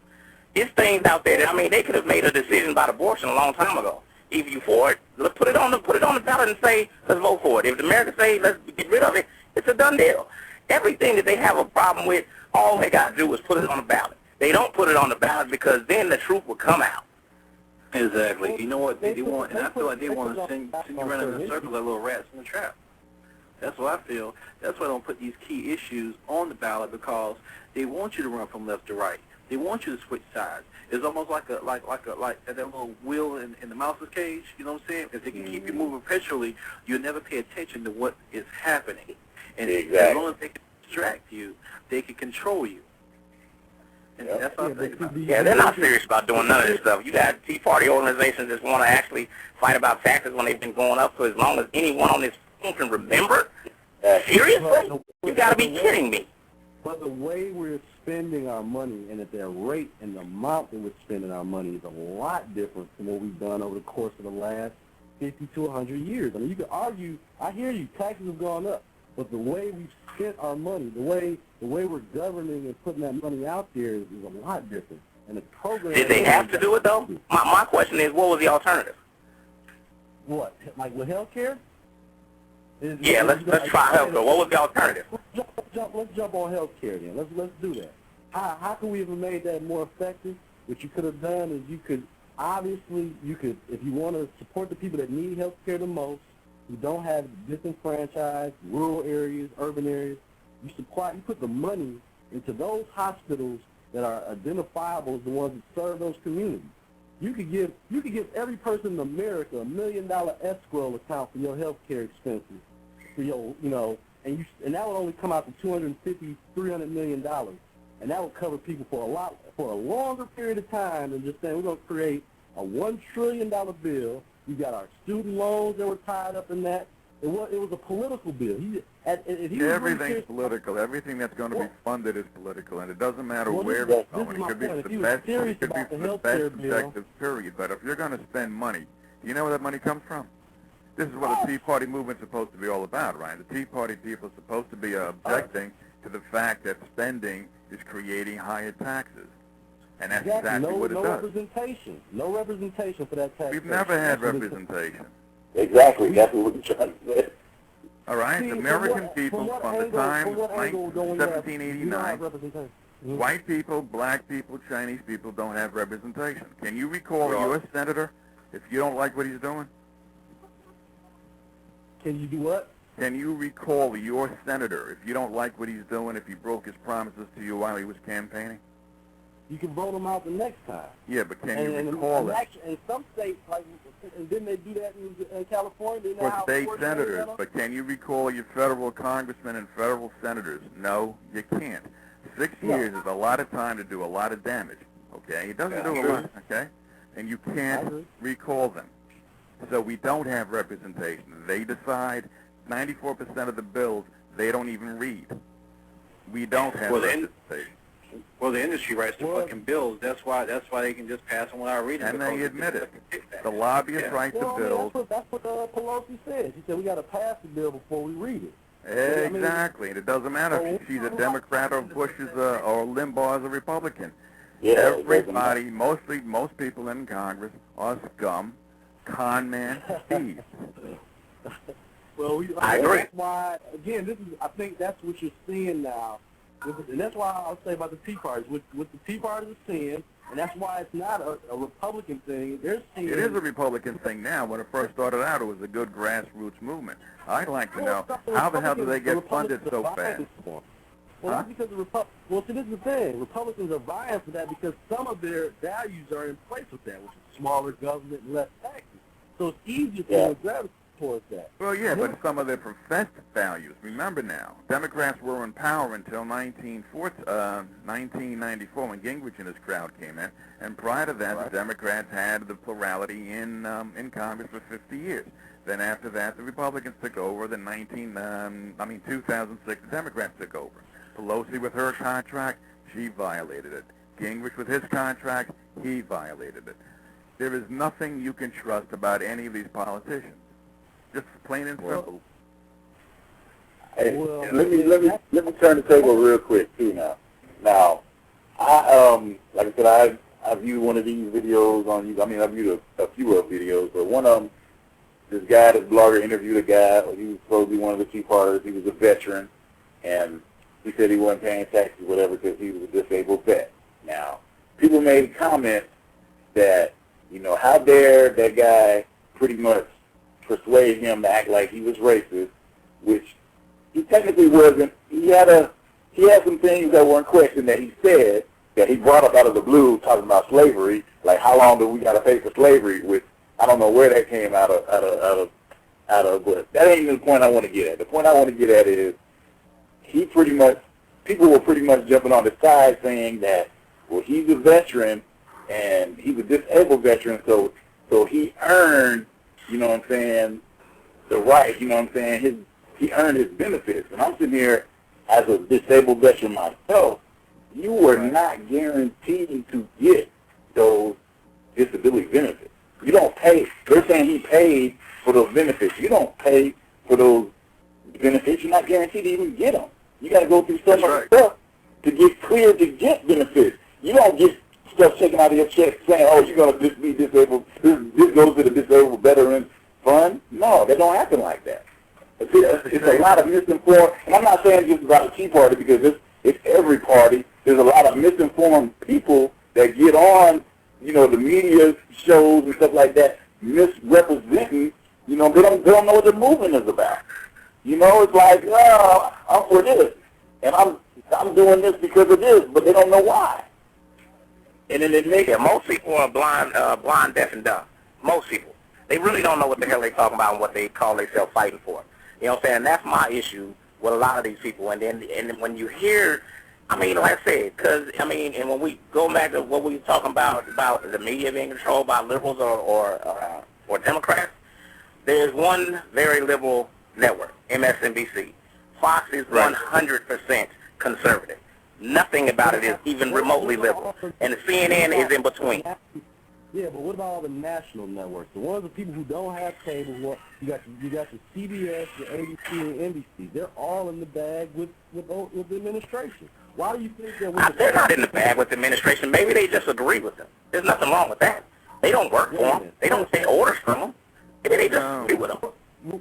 It's things out there that, I mean, they could have made a decision about abortion a long time ago. If you for it, let's put it on the ballot and say, let's vote for it. If the Americans say, let's get rid of it, it's a done deal. Everything that they have a problem with, all they got to do is put it on the ballot. They don't put it on the ballot because then the truth will come out. Exactly. You know what they want, and I feel like they want to send you around in a circle like little rats in a trap. That's what I feel. That's why I don't put these key issues on the ballot, because they want you to run from left to right. They want you to switch sides. It's almost like that little wheel in the mouse's cage. You know what I'm saying? If they can keep you moving perpetually, you'll never pay attention to what is happening. And as long as they can distract you, they can control you. And that's what I think about. Yeah, they're not serious about doing none of this stuff. You got Tea Party organizations that want to actually fight about taxes when they've been going up for as long as anyone on this phone can remember. Seriously? You got to be kidding me. But the way we're spending our money and at their rate and the amount that we're spending our money is a lot different from what we've done over the course of the last 50 to 100 years. I mean, you could argue, I hear you, taxes have gone up, but the way we've spent our money, the way we're governing and putting that money out there is a lot different. And the program... Did they have to do it, though? My question is, what was the alternative? What? Like with health care? Yeah, let's try health care. What was the alternative? Let's jump on health care then. Let's do that. How can we have made that more effective? What you could have done is you could if you want to support the people that need health care the most, who don't have disenfranchised rural areas, urban areas, you put the money into those hospitals that are identifiable as the ones that serve those communities. You could give every person in America $1 million escrow account for your health care expenses, for your, and that would only come out to $250-300 million, and that would cover people for a longer period of time than just saying we're going to create a $1 trillion bill. You got our student loans that were tied up in that. It was a political bill. Everything's political. Everything that's going to be funded is political, and it doesn't matter where it's going. It could be for the best, it could be for the best objectives, period. But if you're going to spend money, do you know where that money comes from? This is what the Tea Party movement's supposed to be all about, right? The Tea Party people are supposed to be objecting to the fact that spending is creating higher taxes. And that's exactly what it does. No representation for that tax. We've never had representation. Exactly. That's what we're trying to say. All right, the American people from the time of 1789, white people, black people, Chinese people don't have representation. Can you recall your senator if you don't like what he's doing? Can you do what? Can you recall your senator if you don't like what he's doing, if he broke his promises to you while he was campaigning? You can vote him out the next time. Yeah, but can you recall it? In some states, didn't they do that in California? For state senators, but can you recall your federal congressmen and federal senators? No, you can't. 6 years is a lot of time to do a lot of damage, okay? It doesn't do a lot, okay? And you can't recall them. So we don't have representation. They decide 94% of the bills they don't even read. We don't have representation. Well, the industry writes the fucking bills. That's why they can just pass them without reading. And they admit it. The lobbyists write the bills. That's what Pelosi said. She said we got to pass the bill before we read it. Exactly. And it doesn't matter if she's a Democrat or Bush is or Limbaugh is a Republican. Yeah, everybody, most people in Congress are scum, con man, thieves. Well, I agree. That's why, again, I think that's what you're seeing now. And that's why I'll say about the Tea Party. What the Tea Party is seeing, and that's why it's not a Republican thing. They're seeing it is a Republican thing now. When it first started out, it was a good grassroots movement. I'd like to know, how the hell do they get funded so fast? Well, that's because see, this is the thing. Republicans are vying for that because some of their values are in place with that, which is smaller government and less taxes. So it's easier for them to gravitate towards that. Well, yeah, but some of their professed values. Remember now, Democrats were in power until 1994 when Gingrich and his crowd came in, and prior to that, the Democrats had the plurality in Congress for 50 years. Then after that, the Republicans took over. Then 2006, the Democrats took over. Pelosi with her contract, she violated it. Gingrich with his contract, he violated it. There is nothing you can trust about any of these politicians. Just plain and simple. Hey, let me turn the table real quick too now. Now, like I said, I viewed one of these videos on you. I mean, I viewed a few of videos, but one of them, this blogger interviewed a guy. He was supposed to be one of the Tea Partiers. He was a veteran, and he said he wasn't paying taxes or whatever because he was a disabled vet. Now, people made comments that, you know, how dare that guy pretty much persuade him to act like he was racist, which he technically wasn't. He had some things that weren't questioned that he said that he brought up out of the blue, talking about slavery, like how long do we got to pay for slavery? Which I don't know where that came out of, but that ain't even the point I want to get at. The point I want to get at is people were pretty much jumping on the side saying that, well, he's a veteran and he's a disabled veteran, so he earned, you know what I'm saying, the right, you know what I'm saying, he earned his benefits. And I'm sitting here as a disabled veteran myself. You were not guaranteed to get those disability benefits. You don't pay. They're saying he paid for those benefits. You don't pay for those benefits. You're not guaranteed to even get them. You got to go through so much stuff to get cleared to get benefits. You don't get stuff taken out of your check saying, oh, you're going to be disabled. This goes to the Disabled Veterans Fund. No, they don't happen like that. It's a lot of misinformed, and I'm not saying just about the Tea Party because it's every party. There's a lot of misinformed people that get on, you know, the media shows and stuff like that, misrepresenting, you know, they don't know what the movement is about. You know, it's like, oh, I'm for this, and I'm doing this because of this, but they don't know why. And then it makes most people are blind, deaf, and dumb. Most people. They really don't know what the hell they're talking about and what they call themselves fighting for. You know what I'm saying? That's my issue with a lot of these people. And then when you hear, I mean, like I said, because, I mean, and when we go back to what we were talking about the media being controlled by liberals or Democrats, there's one very liberal network, MSNBC. Fox is 100% conservative. Nothing about it is even remotely liberal. And the CNN is in between. Yeah, but what about all the national networks? The ones of people who don't have cable, well, you got the CBS, the ABC, and NBC. They're all in the bag with the administration. Why do you think that? They're not in the bag with the administration. Maybe they just agree with them. There's nothing wrong with that. They don't work for them. They don't take orders from them. Maybe they just agree with them.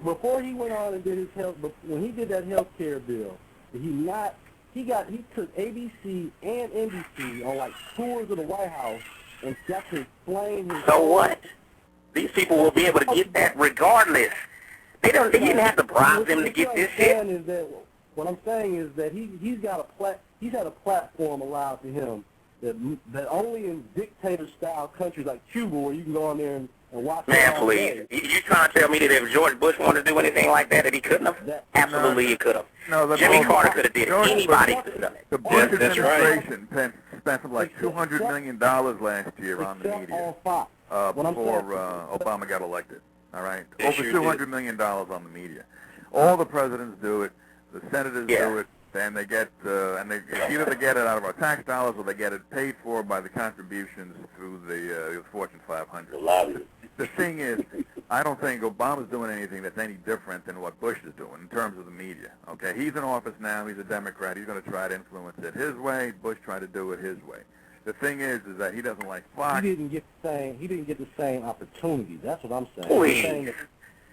Before he went on and did his health, when he did that health care bill, he took ABC and NBC on like tours of the White House and got to explain his. So what? These people will be able to get that regardless. They didn't have to bribe them to get this shit. What I'm saying is that he's had a platform allowed to him that only in dictator-style countries like Cuba, where you can go on there and watch. Man, please. You trying to tell me that if George Bush wanted to do anything like that he couldn't have? Absolutely, he could have. No, Jimmy Carter could have did it. Anybody could have done it. The Bush administration spent something like $200 million last year on the media before Obama got elected. All right, over $200 million on the media. All the presidents do it. The senators do it. And they get, either they get it out of our tax dollars or they get it paid for by the contributions through the Fortune 500. The thing is, I don't think Obama's doing anything that's any different than what Bush is doing in terms of the media. Okay, he's in office now. He's a Democrat. He's going to try to influence it his way. Bush tried to do it his way. The thing is that he doesn't like Fox. He didn't get the same opportunity. That's what I'm saying. Please.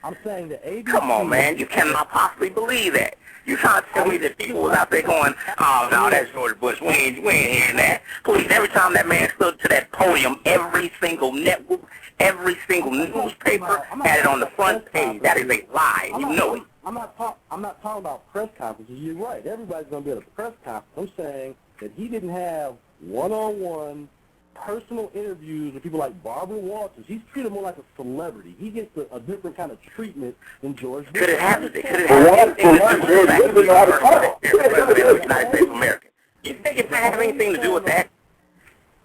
I'm saying that ABC. Come on, man. You cannot possibly believe that. You trying to tell me that people was out there going, oh, no, that's George Bush. We ain't hearing that. Please, every time that man stood to that podium, every single network, every single newspaper had it on the front page. That is a lie. You know it. I'm not talking about press conferences. You're right. Everybody's going to be at a press conference. I'm saying that he didn't have one-on-one personal interviews with people like Barbara Walters. He's treated more like a celebrity. He gets a different kind of treatment than George Bush. Could it have anything to do with the United States of America? You think it have anything to do with that?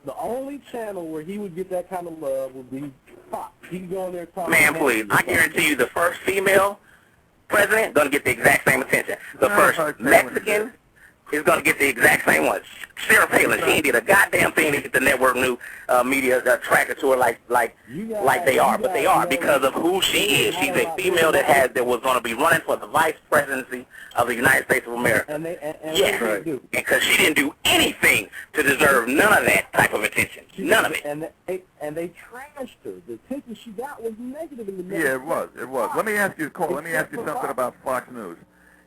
The only channel where he would get that kind of love would be Fox. He can go in there and talk. Man, please, I guarantee you the first female president going to get the exact same attention. The first Mexican is going to get the exact same one. Sarah Palin, she ain't did a goddamn thing to get the network new media attracted to her like they are, but they are because of who she is. She's a female that was going to be running for the vice presidency of the United States of America. Yeah, because she didn't do anything to deserve none of that type of attention. None of it. And they trashed her. The attention she got was negative in the media. Yeah, it was. Let me ask you, Cole, something about Fox News.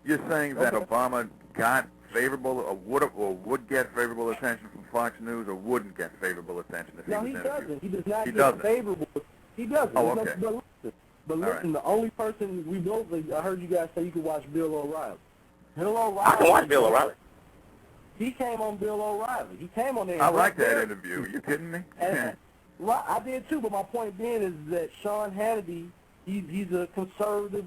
You're saying that Obama got favorable or would get favorable attention from Fox News or wouldn't get favorable attention if he was interviewed? Doesn't. He does not get favorable. He doesn't. Oh, okay. But listen, the only person we both, I heard you guys say you could watch Bill O'Reilly. I can watch Bill O'Reilly. He came on Bill O'Reilly. He came on there. I like that interview. Are you kidding me? Well, I did too, but my point being is that Sean Hannity, he's a conservative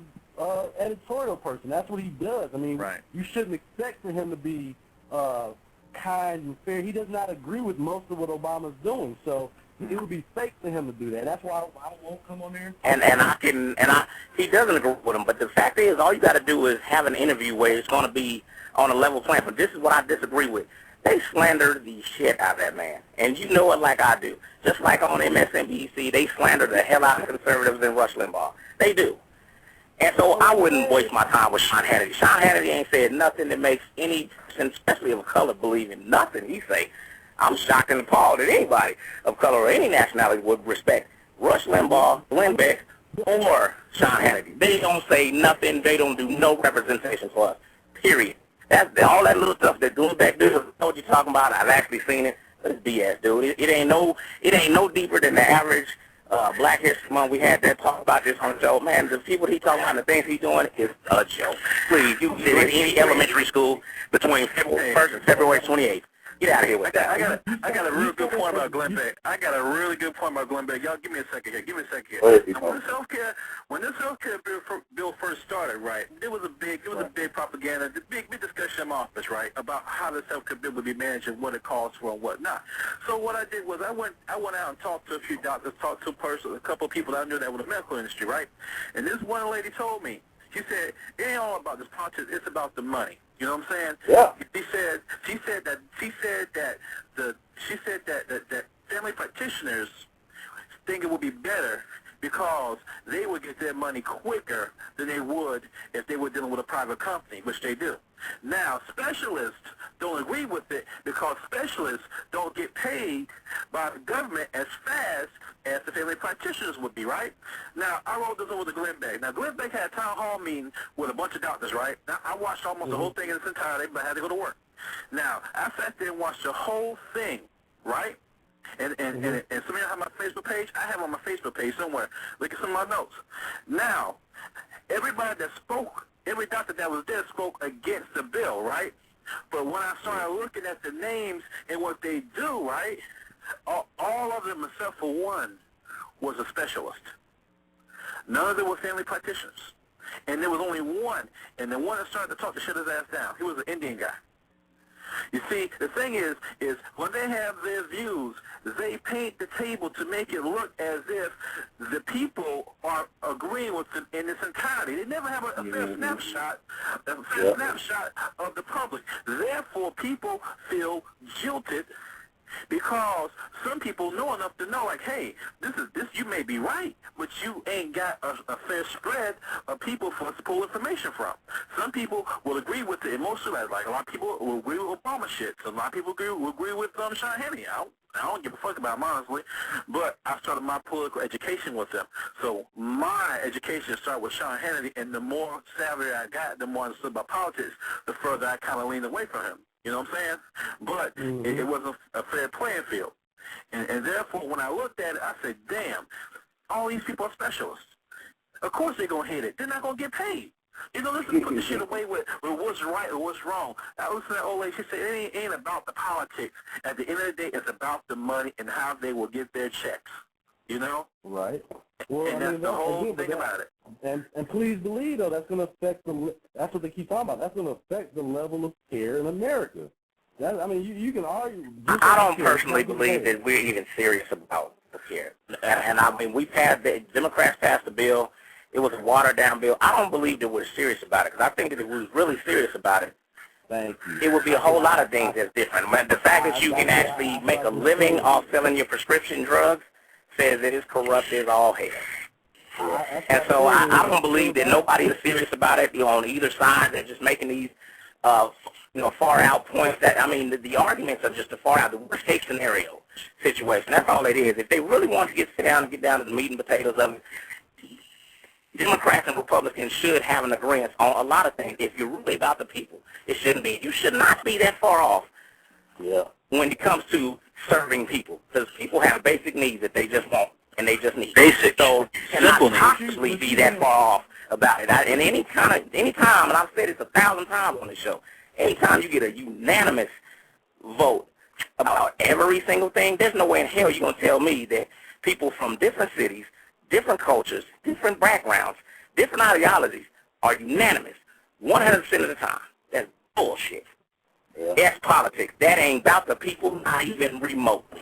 editorial person. That's what he does. I mean, you shouldn't expect for him to be kind and fair. He does not agree with most of what Obama's doing, so it would be fake for him to do that. That's why I won't come on there. He doesn't agree with him, but the fact is, all you got to do is have an interview where it's going to be on a level playing field. This is what I disagree with. They slander the shit out of that man, and you know it like I do. Just like on MSNBC, they slander the hell out of conservatives and Rush Limbaugh. They do. And so I wouldn't waste my time with Sean Hannity. Sean Hannity ain't said nothing that makes any person, especially of color, believe in nothing he say. I'm shocked and appalled that anybody of color or any nationality would respect Rush Limbaugh, Glenn Beck, or Sean Hannity. They don't say nothing. They don't do no representation for us, period. That's all that little stuff that Glenn Beck does. I know what you're talking about. I've actually seen it. But it's BS, dude. It ain't no deeper than the average Black History Month. We had that talk about this on the show. Man, the people he talking about, the things he's doing is a joke. Please, you sit in any elementary school between February 1st and February 28th. Get out of here with that. I got a real good point about Glenn Beck. Y'all give me a second here. When this healthcare bill first started, right, there was a big propaganda, big discussion in my office, right, about how this healthcare bill would be managed and what it costs for and what not. So what I did was I went out and talked to a few doctors, talked to a couple of people that I knew that were in the medical industry, right? And this one lady told me, she said, it ain't all about this politics, it's about the money. You know what I'm saying? Yeah. She said that family practitioners think it would be better because they would get their money quicker than they would if they were dealing with a private company, which they do. Now, specialists don't agree with it because specialists don't get paid by the government as fast as the family practitioners would be, right? Now, I wrote this over to Glenn Beck. Now, Glenn Beck had a town hall meeting with a bunch of doctors, right? Now, I watched almost the whole thing in its entirety, but I had to go to work. Now, I sat there and watched the whole thing, right? And some of you have my Facebook page. I have it on my Facebook page somewhere. Look at some of my notes. Now, everybody that spoke, every doctor that was there spoke against the bill, right? But when I started looking at the names and what they do, right, all of them except for one was a specialist. None of them were family practitioners. And there was only one. And the one that started to talk to shut his ass down, he was an Indian guy. You see, the thing is when they have their views, they paint the table to make it look as if the people are agreeing with them in its entirety. They never have a fair snapshot of the public. Therefore, people feel jilted because some people know enough to know, like, hey, this you may be right, but you ain't got a fair spread of people for us to pull information from. Some people will agree with the emotional, like a lot of people will agree with Obama shit. So a lot of people will agree with Sean Hannity. I don't give a fuck about them, honestly, but I started my political education with them. So my education started with Sean Hannity, and the more savvy I got, the more I understood about politics, the further I kind of leaned away from him. You know what I'm saying? But it wasn't a fair playing field. And therefore, when I looked at it, I said, damn, all these people are specialists. Of course they're going to hit it. They're not going to get paid. You know, let's just put the shit away with what's right or what's wrong. I listened to that old lady. She said it ain't about the politics. At the end of the day, it's about the money and how they will get their checks. You know? Right. Well, and that's the whole thing about it. And please believe, though, that's going to affect that's what they keep talking about. That's going to affect the level of care in America. I mean, you can argue. I don't personally believe that we're even serious about here. And I mean, the Democrats passed a bill. It was a watered-down bill. I don't believe that we're serious about it, because I think that if we was really serious about it, Thank you. it would be a whole lot of things that's different. The fact that you can actually make a living off selling your prescription drugs says that it's corrupt as all hell. And so I don't believe that nobody is serious about it, on either side. They're just making these, far-out points that, I mean, the arguments are just a far-out, the worst-case scenario situation. That's all it is. If they really want to sit down and get down to the meat and potatoes of it, Democrats and Republicans should have an agreement on a lot of things. If you're really about the people, it shouldn't be. You should not be that far off when it comes to serving people, because people have basic needs that they just want and they just need. Basic, so cannot simple possibly be that far off about it. And anytime, and I've said this 1,000 times on the show, anytime you get a unanimous vote about every single thing, there's no way in hell you're going to tell me that people from different cities, different cultures, different backgrounds, different ideologies are unanimous 100% of the time. That's bullshit. That's politics. That ain't about the people, not even remotely.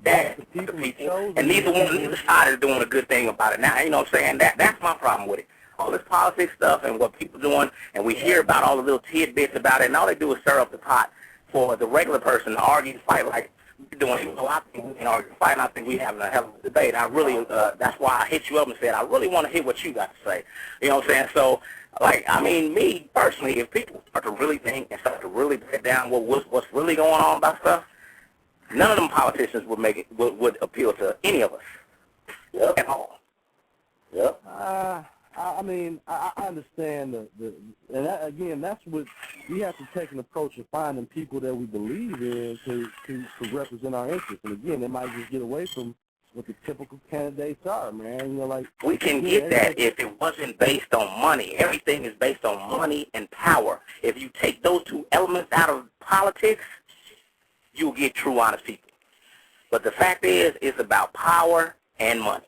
That's the people. And neither side is doing a good thing about it. Now, you know what I'm saying? That's my problem with it. All this politics stuff and what people doing, and we hear about all the little tidbits about it, and all they do is stir up the pot for the regular person to argue and fight like we're doing. So I think we can argue and fight, and I think we're having a hell of a debate. I really, that's why I hit you up and said, I really want to hear what you got to say. You know what I'm saying? So, like, I mean, me personally, if people start to really think and start to really break down what's really going on about stuff, none of them politicians would appeal to any of us at all. I mean, I understand and that, again, that's what we have to take an approach of finding people that we believe in to represent our interests. And again, they might just get away from what the typical candidates are, man. You know, like we can get that if it wasn't based on money. Everything is based on money and power. If you take those two elements out of politics, you'll get true, honest people. But the fact is, it's about power and money.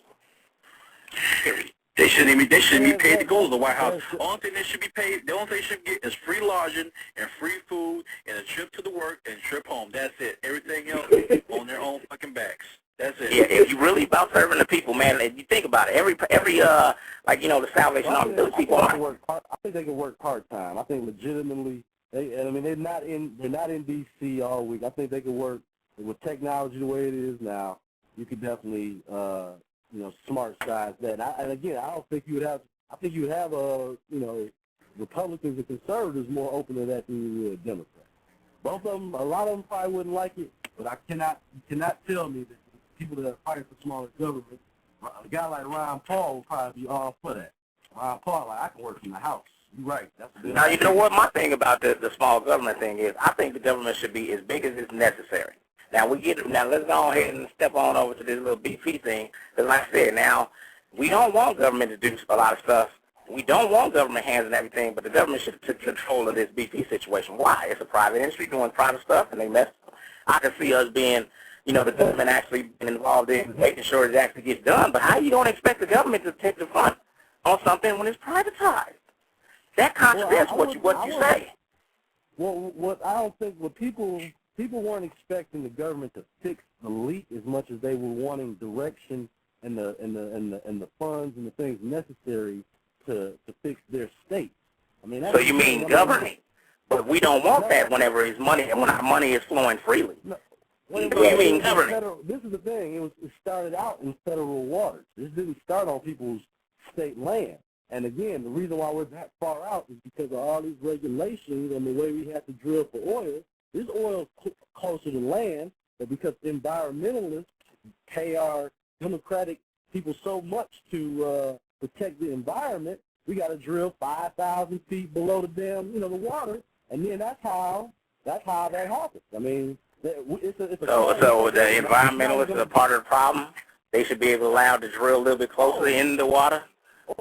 Period. They shouldn't be paid to go to the White House. The only thing they should get is free lodging and free food and a trip to the work and a trip home. That's it. Everything else on their own fucking backs. That's it. Yeah, if you really about serving the people, man, and you think about it, every like, you know, the Salvation Army, those people I think they can work part-time. I think legitimately, they're not in D.C. all week. I think they can work with technology the way it is now. You could definitely, smart size that. And again, I don't think you would have. I think you would have Republicans and conservatives more open to that than you would Democrats. Both of them, a lot of them probably wouldn't like it, but you cannot tell me that people that are fighting for smaller government, a guy like Ron Paul would probably be all for that. Ron Paul, like, I can work from the house. You're right. Now, you know what my thing about the small government thing is? I think the government should be as big as it's necessary. Now, let's go ahead and step on over to this little BP thing. Because like I said, now, we don't want government to do a lot of stuff. We don't want government hands and everything, but the government should take control of this BP situation. Why? It's a private industry doing private stuff, and they mess. I can see us being, the government actually being involved in making sure it actually gets done. But how you don't expect the government to take the front on something when it's privatized? That contradicts what you say. Well, what I don't think people weren't expecting the government to fix the leak as much as they were wanting direction and the funds and the things necessary to fix their state. I mean, so you mean governing, but we don't want that whenever it's money and when our money is flowing freely. No. You mean governing? This is the thing. It started out in federal waters. This didn't start on people's state land. And again, the reason why we're that far out is because of all these regulations and the way we have to drill for oil. This oil is closer to land, but because environmentalists pay our democratic people so much to protect the environment, we got to drill 5,000 feet below the dam, the water, and then that's how that happens. I mean, it's a so the environmentalists are part of the problem. They should be allowed to drill a little bit closer in the water.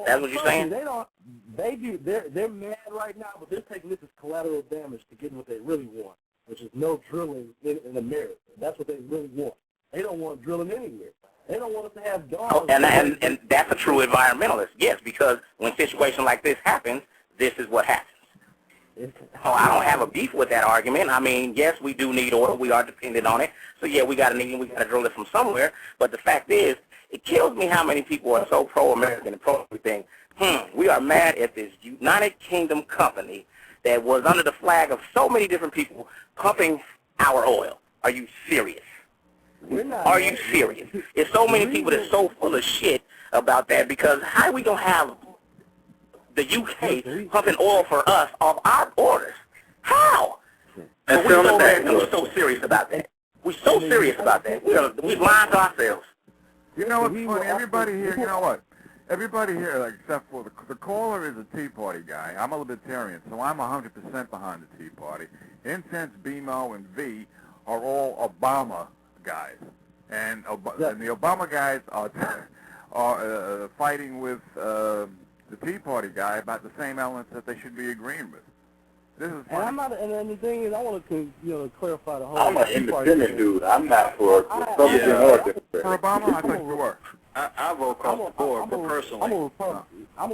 That's what you're saying? They're mad right now, but they're taking this as collateral damage to get what they really want, which is no drilling in America. That's what they really want. They don't want drilling anywhere. They don't want us to have dogs. And that's a true environmentalist, yes, because when situations like this happens, this is what happens. I don't have a beef with that argument. I mean, yes, we do need oil. We are dependent on it. So, yeah, we got to need it. We got to drill it from somewhere. But the fact is, it kills me how many people are so pro-American and pro-everything. We are mad at this United Kingdom company that was under the flag of so many different people pumping our oil. Are you serious? Are you serious? There's so many people that's so full of shit about that, because how are we going to have the UK pumping oil for us off our orders? How? And we're so serious about that. We're so serious about that. We're lying to ourselves. You know what's funny? Everybody here, you know what? Everybody here, like, except for the caller, is a Tea Party guy. I'm a libertarian, so I'm 100% behind the Tea Party. Incense, BMO, and V are all Obama guys, and the Obama guys are fighting with the Tea Party guy about the same elements that they should be agreeing with. This is funny. And I'm not, and the thing is, I want to clarify the whole. I'm an independent dude. I'm not for Republican or Democrat. For Obama, I think you were. I vote across the board, but personally, I'm a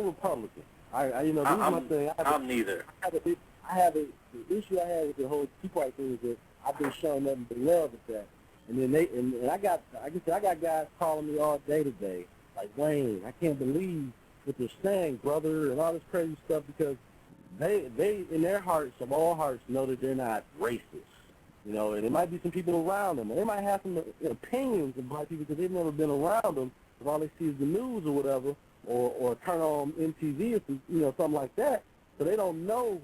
Republican. This is my thing. I'm neither. The issue I have with the whole Tea Party thing is that I've been showing nothing but love at that. And then I got guys calling me all day today, like, Wayne, I can't believe what they're saying, brother, and all this crazy stuff, because they in their hearts, of all hearts, know that they're not racist. You know, and there might be some people around them, and they might have some opinions of black people because they've never been around them. If all they see is the news or whatever, or turn on MTV or something like that, so they don't know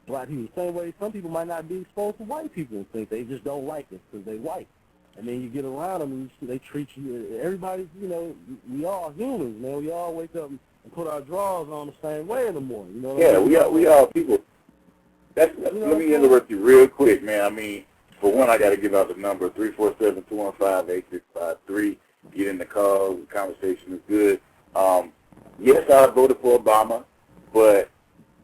black people. Same way some people might not be exposed to white people and think they just don't like us because they white. And then you get around them and they treat you, everybody's, we all humans, man. We all wake up and put our drawers on the same way in the morning. We all people. Let me interrupt you real quick, man. I mean, for one, I got to give out the number, 347-215-8653. Get in the call. The conversation is good. Yes, I voted for Obama, but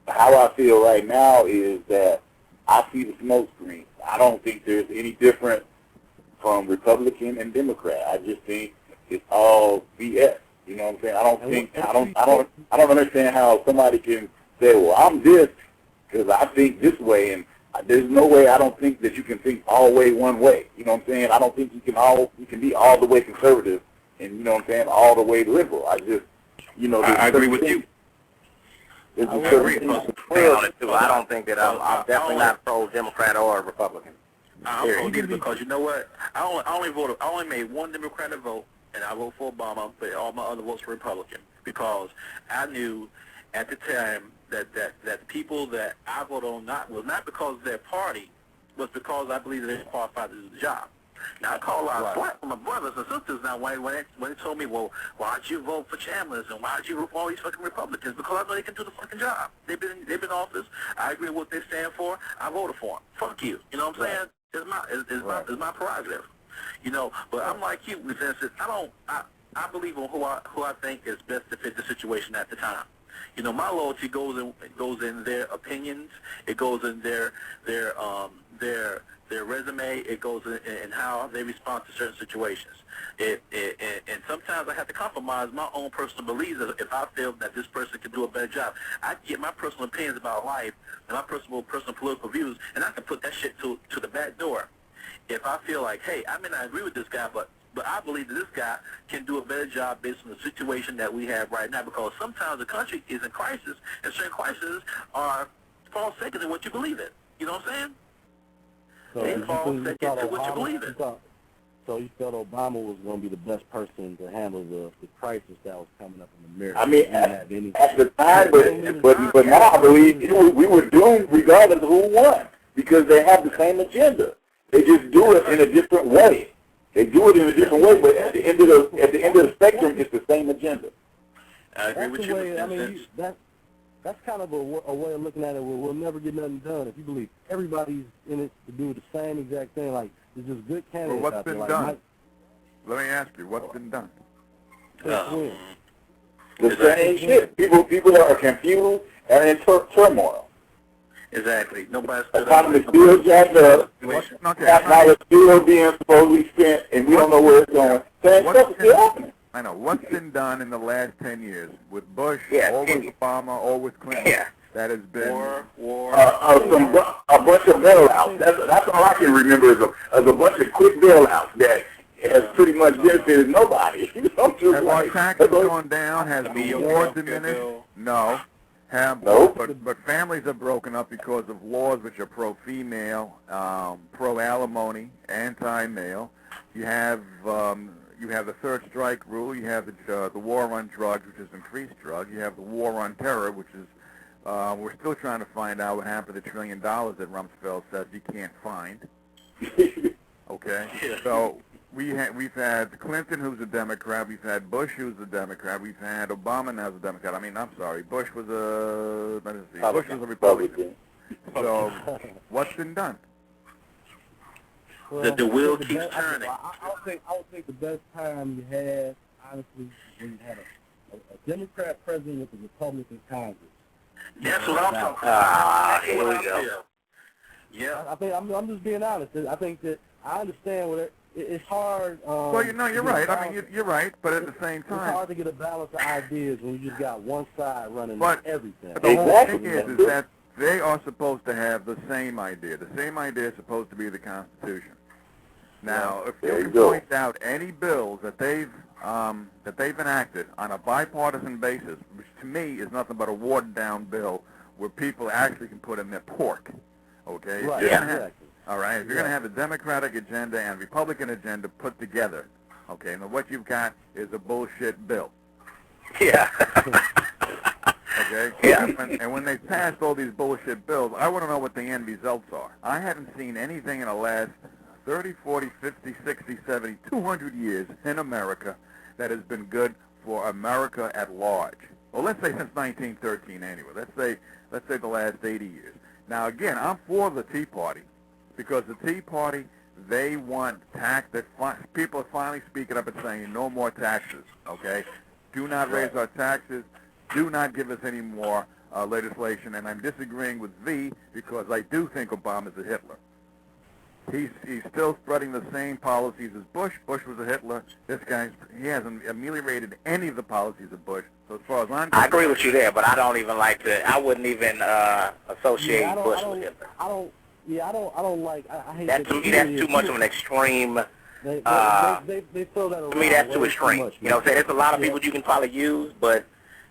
how I feel right now is that I see the smoke screen. I don't think there's any difference from Republican and Democrat. I just think it's all BS. You know what I'm saying? I don't understand how somebody can say, well, I'm this because I think this way, and there's no way. I don't think that you can think all the way one way. You know what I'm saying? I don't think you can be all the way conservative and, you know what I'm saying, all the way liberal. I just, I agree with you. I agree on it too. I don't think that I'm definitely not pro-Democrat or Republican. I'm pro-Democrat because you know what? I only made one Democratic vote, and I voted for Obama, but all my other votes were Republican because I knew at the time that people that I voted on was not because of their party, was because I believe that they qualified to do the job. Now, I call out my brothers and sisters now when they told me, well, why'd you vote for Chandler's and why'd you vote for all these fucking Republicans? Because I know they can do the fucking job. They've been in office. I agree with what they stand for. I voted for them. Fuck you. You know what I'm saying? It's my prerogative. But I'm like you in the sense that I believe on who I think is best to fit the situation at the time. My loyalty goes in their opinions. It goes in their resume. It goes in how they respond to certain situations. And sometimes I have to compromise my own personal beliefs if I feel that this person can do a better job. I get my personal opinions about life and my personal political views, and I can put that shit to the back door. If I feel like, hey, I may not agree with this guy, but I believe that this guy can do a better job based on the situation that we have right now, because sometimes the country is in crisis, and certain crises are fall second in what you believe in. You know what I'm saying? So they fall second to what you believe in. So you felt Obama was going to be the best person to handle the crisis that was coming up in America? I mean, at the time, but now I believe we were doomed regardless of who won, because they have the same agenda. They just do it in a different way. They do it in a different way, but at the end of the spectrum, it's the same agenda. I agree with you. I mean, that's kind of a way of looking at it where we'll never get nothing done if you believe everybody's in it to do the same exact thing. Like, there's just good candidates what's out there. been done? Let me ask you, what's been done? The same shit. People are confused and in turmoil. Exactly. Nobody's economy still jacked up. Now it's still being supposedly spent, and we don't know where it's going. Same stuff is still happening. I know. What's been done in the last 10 years with Bush, or with Obama, or with Clinton? Yeah. that has been a bunch of bailouts. That's all I can remember is a bunch of quick bailouts that has pretty much benefited nobody. Have our taxes gone down? Has the war diminished? No. But families are broken up because of laws which are pro-female, pro-alimony, anti-male. You have the third strike rule. You have the war on drugs, which is increased drugs. You have the war on terror, which is we're still trying to find out what happened to the $1 trillion that Rumsfeld says he can't find. Okay, so we've had Clinton, who's a Democrat. We've had Bush, who's a Democrat. We've had Obama, now who's a Democrat. Bush was a Republican. So what's been done? Well, the wheel keeps turning. I would think the best time you had, honestly, when you had a Democrat president with a Republican Congress. That's what I'm talking about. Here we go. Yeah. I think I'm just being honest. I think that I understand what it's hard. Well, you're right. I mean, you're right, but at the same time, it's hard to get a balance of ideas when you just got one side running everything. But the whole thing is that they are supposed to have the same idea. The same idea is supposed to be the Constitution. Now, if you can point out any bills that they've enacted on a bipartisan basis, which to me is nothing but a watered-down bill where people actually can put in their pork, okay? Right, exactly. All right, if you're going to have a Democratic agenda and Republican agenda put together, okay, now what you've got is a bullshit bill. Yeah. Okay? Yeah. And when they passed all these bullshit bills, I want to know what the end results are. I haven't seen anything in the last 30, 40, 50, 60, 70, 200 years in America that has been good for America at large. Well, let's say since 1913 anyway. Let's say the last 80 years. Now, again, I'm for the Tea Party because the Tea Party, they want tax. People are finally speaking up and saying no more taxes, okay? Do not raise our taxes. Do not give us any more legislation. And I'm disagreeing with V because I do think Obama's a Hitler. He's still spreading the same policies as Bush. Bush was a Hitler. This guy, he hasn't ameliorated any of the policies of Bush. So as far as I'm concerned, I agree with you there, but I don't even like to. I wouldn't even associate Bush with Hitler. I don't like. I hate that. To me, that's too much of an extreme. They throw that around. To me, that's too extreme. Much, you know what I'm saying? There's a lot of people you can probably use, but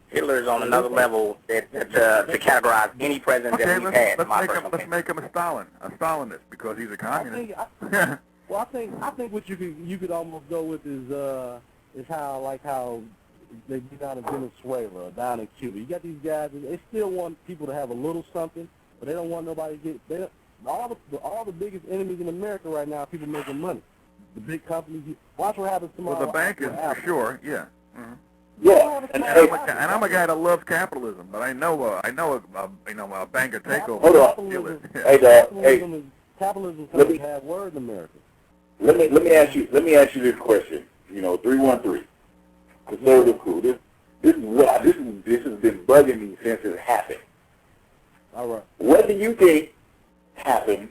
Hitler is on another level to categorize any president that we've had. Let's make him a Stalinist, because he's a communist. I think what you could almost go with is how they do down in Venezuela or down in Cuba. You got these guys, they still want people to have a little something, but they don't want nobody to get. All the biggest enemies in America right now are people making money. The big companies. Watch what happens tomorrow. Well, the bankers for sure, yeah. Mm-hmm. Yeah, and I'm a guy that loves capitalism, but I know a banker takeover. Hold on. Capitalism doesn't have word in America. Let me ask you this question. 313, conservative crew. This has been bugging me since it happened. All right. What do you think happened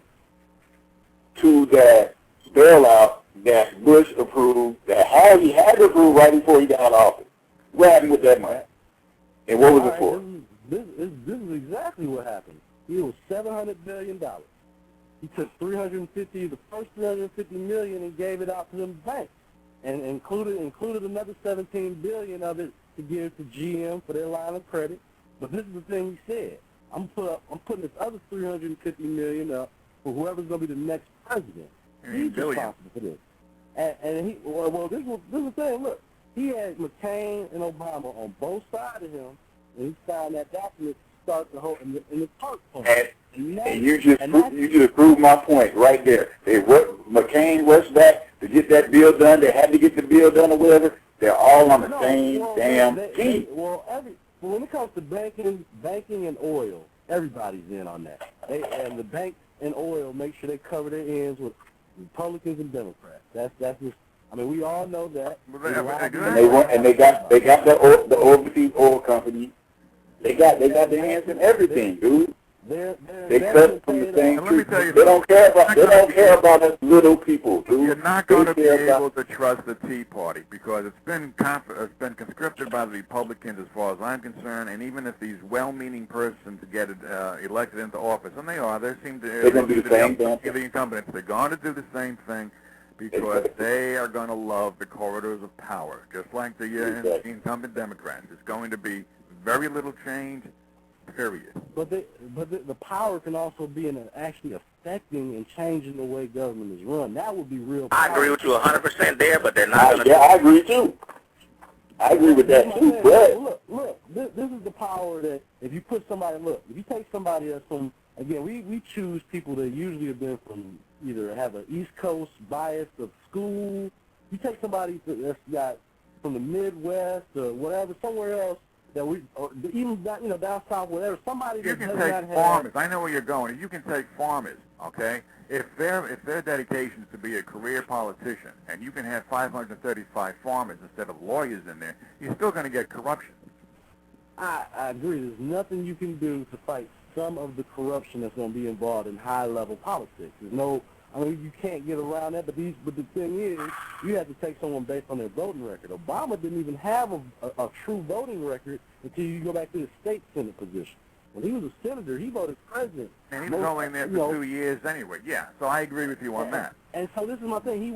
to that bailout that Bush approved, that he had to approve right before he got out of office? What happened with that money? And what was it for? This is exactly what happened. It was $700 billion. He took the first $350 million, and gave it out to them banks, and included another $17 billion of it to give to GM for their line of credit. But this is the thing he said: I'm putting this other $350 million up for whoever's going to be the next president. He's responsible for this. And this is the thing. Look. He had McCain and Obama on both sides of him, and he signed that document to start the whole in the park plan. And you just proved my point right there. McCain rushed back to get that bill done. They had to get the bill done or whatever. They're all on the same damn team. When it comes to banking and oil, everybody's in on that. And the bank and oil make sure they cover their ends with Republicans and Democrats. That's just. I mean, we all know that. And they got the overseas oil company. They got their hands in everything, dude. They're They cut from the same And let me tree. tell you They don't care about us little people, dude. You're not going to They be care about- able to trust the Tea Party because it's been conscripted by the Republicans as far as I'm concerned, and even if these well-meaning persons get elected into office, and they are, they seem to They're going to do the same thing. the incumbents. They're going to do the same thing because they are going to love the corridors of power, just like the incumbent Democrats. It's going to be very little change, period. But the power can also be in actually affecting and changing the way government is run. That would be real power. I agree with you 100% there, but they're not going to. Yeah, I agree too. I agree with that too. But Look, this is the power that if you put somebody, if you take somebody that's from, again, we choose people that usually have been from either have an East Coast bias of school. You take somebody that's got from the Midwest or whatever, somewhere else, that we, or even down south, whatever, somebody You that can does take not have. farmers. I know where you're going. You can take farmers, okay? If their dedication is to be a career politician, and you can have 535 farmers instead of lawyers in there, you're still going to get corruption. I agree. There's nothing you can do to fight some of the corruption that's going to be involved in high-level politics. There's no, I mean, you can't get around that. But the thing is, you have to take someone based on their voting record. Obama didn't even have a true voting record until you go back to the state senate position. When he was a senator, he voted president. And he was only in there for 2 years anyway. Yeah, so I agree with you on that. And so this is my thing.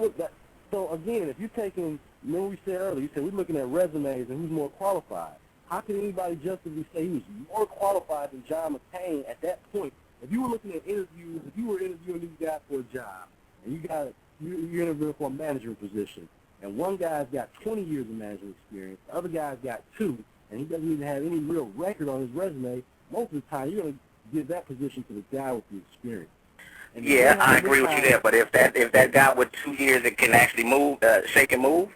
So again, if you're taking, remember we said earlier, you said we're looking at resumes and who's more qualified. How can anybody justify say he was more qualified than John McCain at that point? If you were looking at interviews, if you were interviewing these guys for a job, and you're interviewing for a management position, and one guy's got 20 years of management experience, the other guy's got 2, and he doesn't even have any real record on his resume, most of the time you're going to give that position to the guy with the experience. And Yeah, I agree with you there. But if that guy with 2 years that can actually move, shake and move,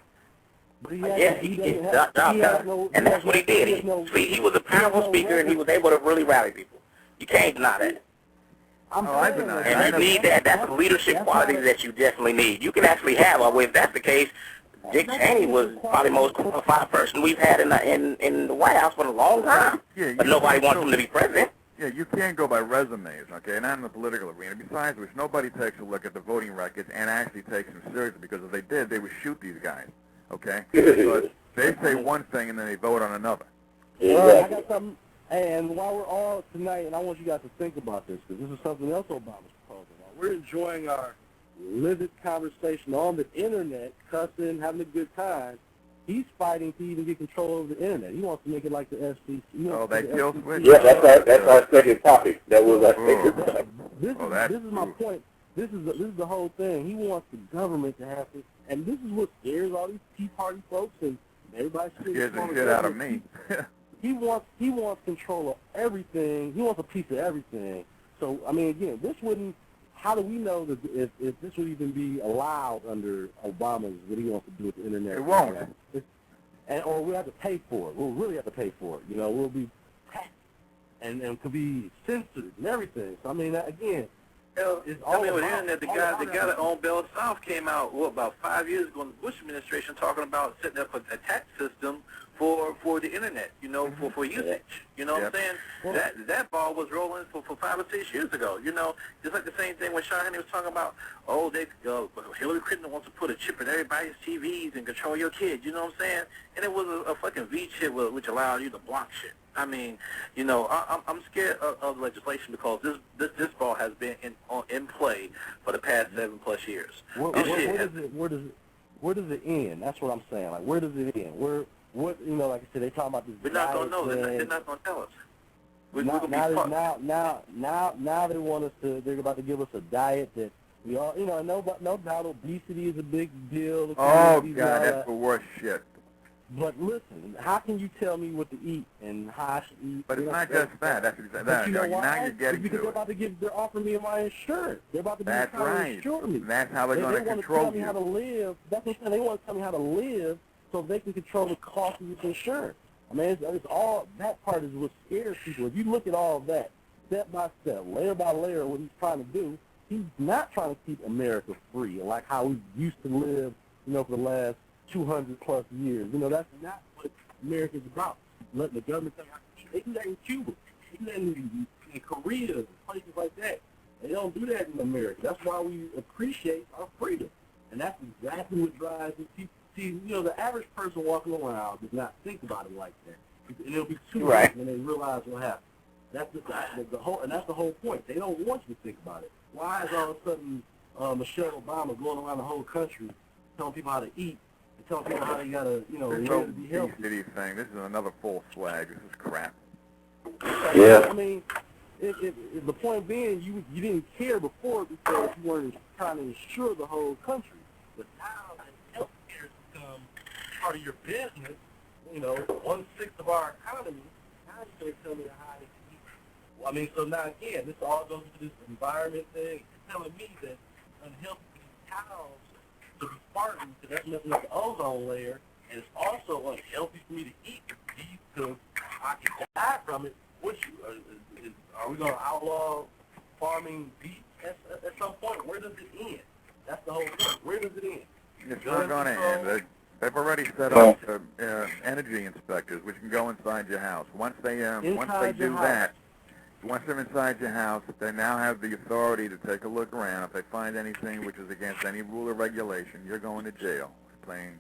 and that's what he did. He was a powerful speaker, and he was able to really rally people. You can't deny that. I deny that. And you need that. That's the leadership qualities that you definitely need. You can actually have. Well, if that's the case, Dick Cheney was probably the most qualified person we've had in the White House for a long time. Yeah, but nobody wants him to be president. Yeah, you can't go by resumes, okay, not in the political arena. Besides which, nobody takes a look at the voting records and actually takes them seriously, because if they did, they would shoot these guys, okay? Because they say one thing and then they vote on another. Well, I got something, and while we're all tonight, and I want you guys to think about this, because this is something else Obama's proposing. While we're enjoying our livid conversation on the internet, cussing, having a good time, he's fighting to even get control over the internet. He wants to make it like the FCC. That kill switch? yeah, that's our second topic. That was our second topic. This is my point. This is the whole thing. He wants the government to have to, and this is what scares all these Tea Party folks and everybody. Scares the shit out of me. He wants control of everything. He wants a piece of everything. So I mean, again, this wouldn't. How do we know that if this would even be allowed under Obama's what he wants to do with the internet? It won't. Or we have to pay for it. We'll really have to pay for it. We'll be taxed and could be censored and everything. So I mean, again, it's all with about, the internet. The guy that owned Bell South came out about 5 years ago in the Bush administration talking about setting up a tax system for the internet, for usage. You know what I'm saying? Well, that ball was rolling for 5 or 6 years ago. Just like the same thing when Sean Hannity was talking about, Hillary Clinton wants to put a chip in everybody's TVs and control your kids. You know what I'm saying? And it was a fucking V chip which allowed you to block shit. I mean, I'm scared of legislation because this ball has been in play for the past 7+ years. Where does it end? That's what I'm saying. Like, where does it end? Like I said, they talking about this. We're not gonna know. They're not gonna tell us. Now they want us to. They're about to give us a diet that we all. No doubt obesity is a big deal. Oh God, that's the worst shit. But listen, how can you tell me what to eat and how I should eat? But it's not just that. That's exactly that. Now you're getting because to they're offering me my insurance. They're about to be trying to insure me. That's how they're going to control you. They want to tell me how to live. That's what I'm saying. They want to tell me how to live so they can control the cost of this insurance. I mean, it's all, that part is what scares people. If you look at all of that, step by step, layer by layer, what he's trying to do, he's not trying to keep America free, like how we used to live, for the last 200+ years. That's not what America's about. Letting the government tell you, they do that in Cuba. They do that in in Korea, places like that. They don't do that in America. That's why we appreciate our freedom. And that's exactly what drives the people. See, the average person walking around does not think about it like that. And it'll be too late when they realize what happened. That's the whole, and that's the whole point. They don't want you to think about it. Why is all of a sudden Michelle Obama going around the whole country telling people how to eat and telling people how they gotta, live to be healthy? This thing, this is another false flag. This is crap. Yeah. I mean, the point being, you didn't care before because you weren't trying to insure the whole country. But now that healthcare has become part of your business, 1/6 of our economy, now you're going to tell me how to eat. Well, I mean, so now again, this all goes into this environment thing. You're telling me that unhealthy for these cows to be farting because that's messing up the ozone layer, and it's also unhealthy for me to eat beef because I can die from it. Are we going to outlaw farming beef at some point? Where does it end? That's the whole thing. Where does it end? It's not going to end. They've already set up energy inspectors, which can go inside your house. Once they do that, once they're inside your house, they now have the authority to take a look around. If they find anything which is against any rule or regulation, you're going to jail.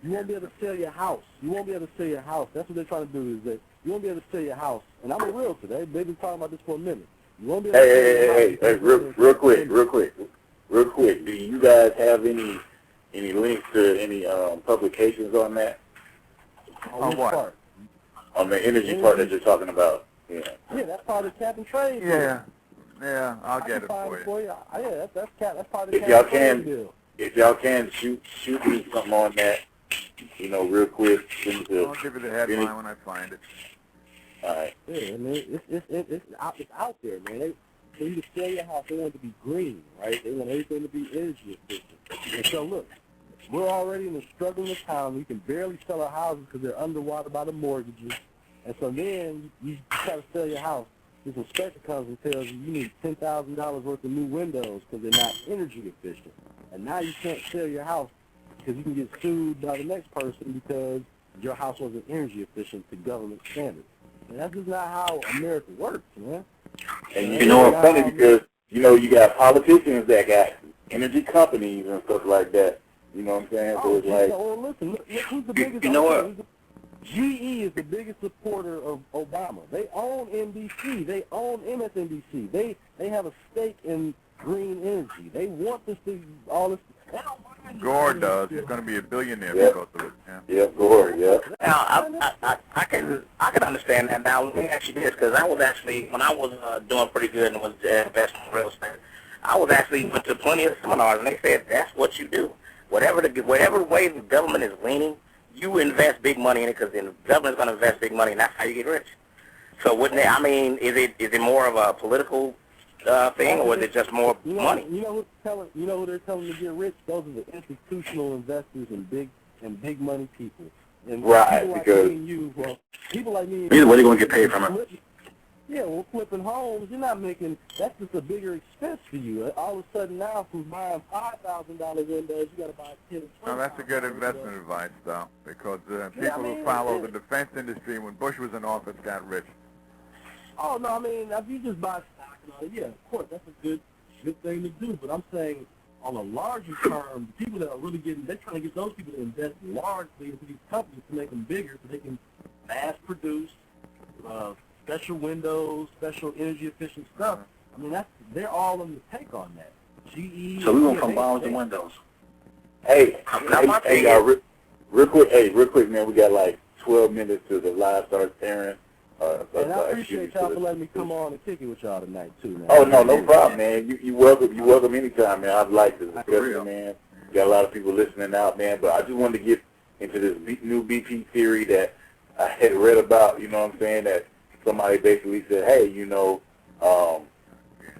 You won't be able to sell your house. You won't be able to sell your house. That's what they're trying to do is that you won't be able to sell your house. And I'm a realtor. They've been talking about this for a minute. You won't be able to Hey, real quick. Do you guys have any links to any publications on that? On what part? On the energy part that you're talking about. Yeah. Yeah, that's part of the cap and trade. Yeah, I'll get it for you. Yeah, that's part of the cap and trade deal. If y'all can shoot me something on that, real quick. I'll give you the headline when I find it. All right. Yeah, man, it's out there, man. For you to sell your house, they want it to be green, right? They want everything to be energy efficient. And so look, we're already in a struggling economy. We can barely sell our houses because they're underwater by the mortgages. And so then you try to sell your house. This inspector comes and tells you need $10,000 worth of new windows because they're not energy efficient. And now you can't sell your house because you can get sued by the next person because your house wasn't energy efficient to government standards. And that's just not how America works, man. And it's funny because, you got politicians that got energy companies and stuff like that. You know what I'm saying? So it's like... Well, listen, look who's the biggest... You know what? GE is the biggest supporter of Obama. They own NBC. They own MSNBC. They have a stake in green energy. They want this to all this. Gore does. He's going to be a billionaire because of it. Yeah, Gore. Yeah. Now I can understand that. Now let me ask you this, because I was actually when I was doing pretty good and was investing in real estate, I was actually went to plenty of seminars and they said that's what you do. Whatever way the government is leaning, you invest big money in it because the government's going to invest big money and that's how you get rich. So wouldn't it? I mean, is it more of a political thing, or is it just more money? You know who they're telling to get rich? Those are the institutional investors and big money people. And right, people because people like me. Where are they going to get paid from it? Yeah, well, flipping homes, you're not making. That's just a bigger expense for you. All of a sudden now, from buying $5,000 windows, you got to buy 10 and 20. Now that's a good investment advice, though, because people who follow the defense industry when Bush was in office got rich. Oh no, I mean, if you just buy stock and all that, yeah, of course, that's a good thing to do. But I'm saying, on a larger term, the people that are really they're trying to get those people to invest largely into these companies to make them bigger, so they can mass produce special windows, special energy efficient stuff. I mean, they're all in the take on that. GE. So we went from bombs to windows. Hey, y'all, real quick, man. We got like 12 minutes to the live start airing. And I appreciate y'all for letting me come on and kick it with y'all tonight too, man. Oh no problem, man. You welcome anytime, man. I'd like to discuss it, man. Got a lot of people listening out, man. But I just wanted to get into this new BP theory that I had read about. You know what I'm saying? That somebody basically said, hey,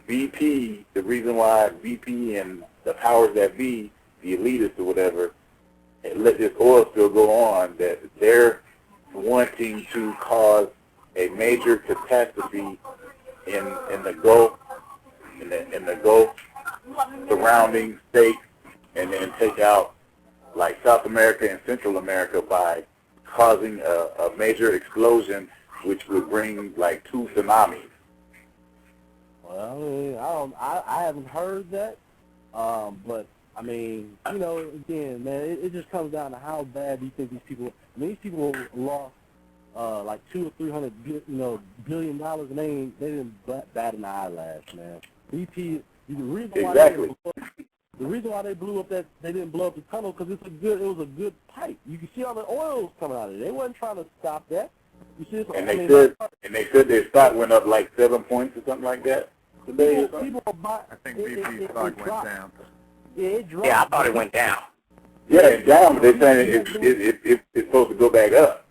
BP. The reason why BP and the powers that be, the elitists or whatever, and let this oil spill go on, that they're wanting to cause a major catastrophe in the Gulf, in the Gulf surrounding states, and then take out like South America and Central America by causing a major explosion, which would bring like 2 tsunamis. Well, I mean, I haven't heard that, but I mean, you know, again, man, it just comes down to how bad do you think these people. I mean, these people lost like $200 or $300 billion, and they didn't bat an eyelash, man. BP, the reason why Exactly. the reason why they blew up that they didn't blow up the tunnel because it was a good pipe. You can see all the oils coming out of it. They wasn't trying to stop that. You see, And they said their stock went up like 7 points or something like that today. People are buying. I think BP stock went down. Yeah, it dropped. Yeah, I thought it went down. Yeah, it's down, but they're saying it's supposed to go back up.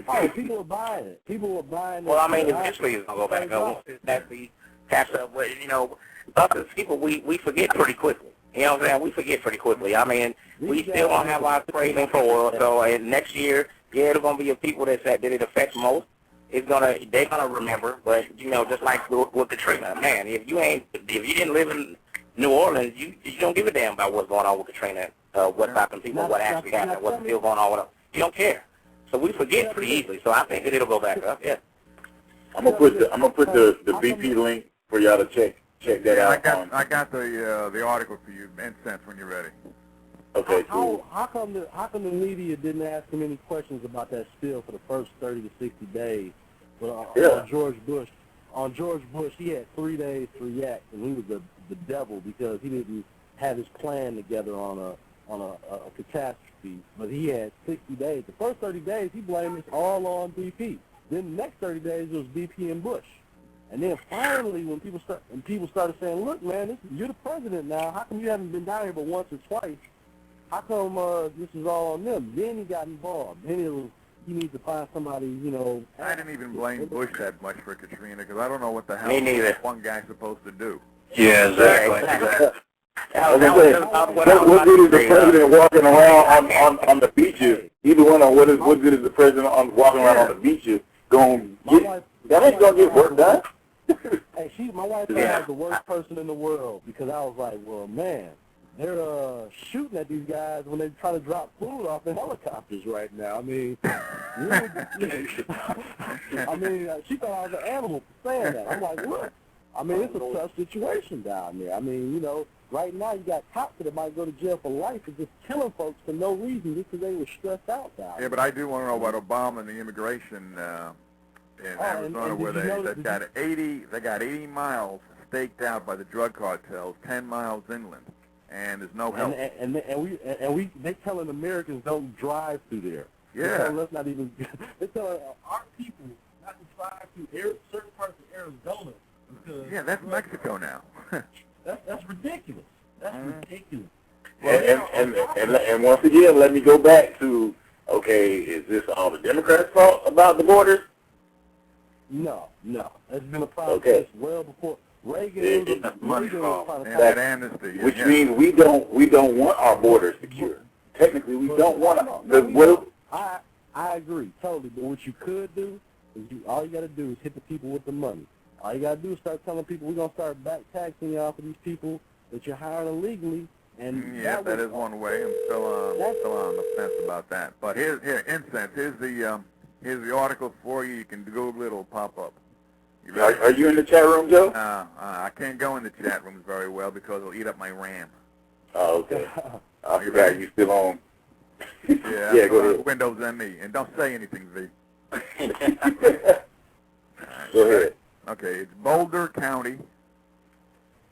Oh, people are buying it. People are buying it. Well, I mean, eventually it's going to go back up. Once it's actually catch up with, you know, us as people, we forget pretty quickly. You know what I'm saying? We forget pretty quickly. I mean, we still don't have our craving for oil. So next year, yeah, there's going to be a people that it affects most. They're gonna remember. But you know, just like with Katrina, man, if you didn't live in New Orleans, you don't give a damn about what's going on with Katrina, what's happening to people, what actually happened, what's still going on with them. You don't care. So we forget pretty easily. So I think that it'll go back up. Yeah. I'm gonna put the BP link for y'all to check that out. I got the article for you, incense, when you're ready. Okay, cool. How come the media didn't ask him any questions about that spill for the first 30 to 60 days? But on George Bush, he had 3 days to react, and he was the devil because he didn't have his plan together on a catastrophe. But he had 60 days. The first 30 days, he blamed this all on BP. Then the next 30 days, it was BP and Bush. And then finally, when people started saying, "Look, man, you're the president now. How come you haven't been down here but once or twice? How come this is all on them?" Then he got involved. Then he needs to find somebody, you know. I didn't even blame Bush that much for Katrina because I don't know what the hell Me neither. one guy's supposed to do. Yeah, exactly. What good is the president walking around on the beaches? Either one, or what good is the president walking around on the beaches going that ain't gonna get work done? Hey, my wife thought I was the worst person in the world because I was like, well, man, they're shooting at these guys when they try to drop food off in helicopters right now. I mean, she thought I was an animal for saying that. I'm like, look, I mean, it's a tough situation down there. I mean, you know, right now you got cops that might go to jail for life for just killing folks for no reason just because they were stressed out down there. Yeah, but I do want to know about Obama and the immigration in Arizona, where they got 80 miles staked out by the drug cartels, 10 miles inland, and there's no help. And they telling Americans don't drive through there. Yeah. They're telling us not even. They're telling our people not to drive through certain parts of Arizona. Because yeah, that's Mexico now. that's ridiculous. That's ridiculous. And once again, let me go back to, okay, is this all the Democrats' fault about the borders? No. It's been a process well before Reagan. That amnesty. Which means we don't want our borders secure. Technically, we don't want to. I agree totally. But what you could do is all you got to do is hit the people with the money. All you got to do is start telling people we're gonna start back taxing y'all for these people that you're hiring illegally. And that is one way. I'm still on the fence about that. But here, incense. Here's the article for you. You can Google it. It'll pop up. Are you in the chat room, Joe? I can't go in the chat rooms very well because it'll eat up my RAM. Oh, okay. I forgot you still on. Yeah, go ahead. Windows ME. And don't say anything, V. Go ahead. Okay, it's Boulder County.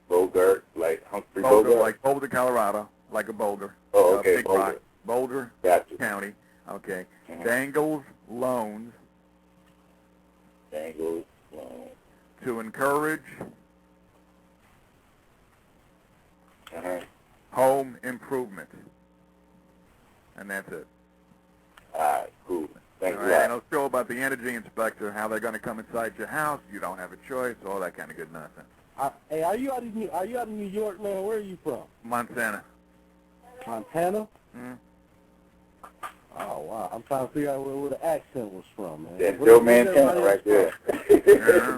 Bogart, like Humphrey Boulder, Bogart? like Boulder, Colorado, like a boulder. Oh, okay, Big Boulder. rock. Boulder Gotcha. County. Okay. Mhm. Dangles loans Dangles. to encourage Uh-huh. home improvement. And that's it. All right, cool. Thanks All a right, lot. and it'll show about the energy inspector, how they're going to come inside your house. You don't have a choice, all that kind of good nonsense. Hey, are you out of New York, man? Where are you from? Montana. Montana? Mm-hmm. Oh, wow. I'm trying to figure out where the accent was from, man. That's Joe Montana right there.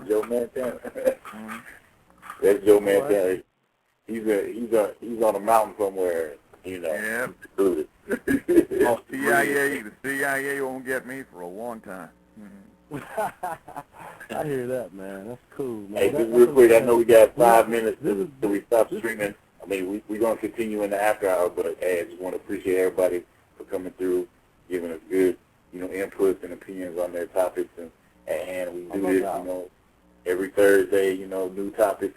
Joe Montana. Mm-hmm. That's Joe Montana. He's on a mountain somewhere, you know. Yeah. Secluded. The CIA won't get me for a long time. Mm-hmm. I hear that, man. That's cool, man. Hey, just real quick, I know we got 5 minutes till we stop streaming. I mean, we're going to continue in the after hour, but hey, I just want to appreciate everybody for coming through, giving us good, inputs and opinions on their topics. And we do this, every Thursday, new topics,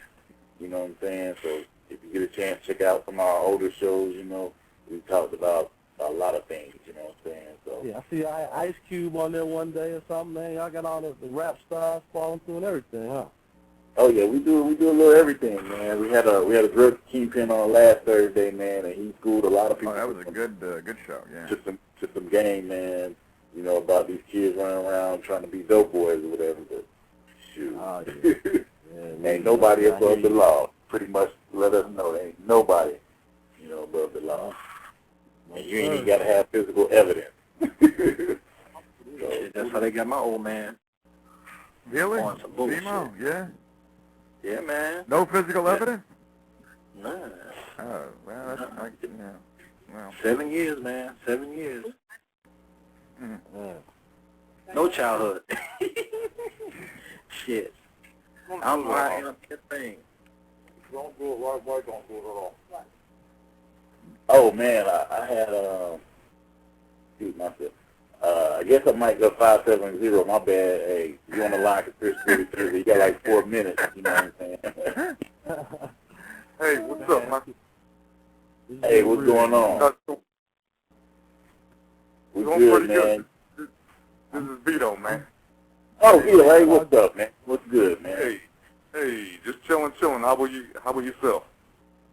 you know what I'm saying? So if you get a chance, check out some of our older shows, we talked about a lot of things, you know what I'm saying? So yeah, I see Ice Cube on there one day or something, man. Y'all got all the rap stars falling through and everything, huh? oh yeah, we do a little everything, man. We had a drug kingpin on last Thursday, man, and he schooled a lot of people. Oh, that was a good show, yeah. Just some game, man. About these kids running around trying to be dope boys or whatever. But shoot, Oh, yeah. ain't nobody above the law. Pretty much let us know there ain't nobody, above the law. And you ain't even got to have physical evidence. Yeah, that's how they got my old man. Really? On some bullshit. Zemo, yeah. Yeah, man. No physical evidence? Nah. Oh, well, that's, yeah. Well. 7 years, man. 7 years. Mm. No childhood. Shit. I'm right in a thing. Don't do it. Why don't do it at all? Oh man, I had shoot myself. I guess I might go 570. My bad. Hey, you on the line, Conspiracy Thursday? You got like 4 minutes. You know what I'm saying? Hey, what's up, man? Hey, what's going on? We Doing good, pretty man. good. This is Vito, man. Oh, Vito, hey, what's up, man? What's good, man? Hey, just chilling. How about yourself?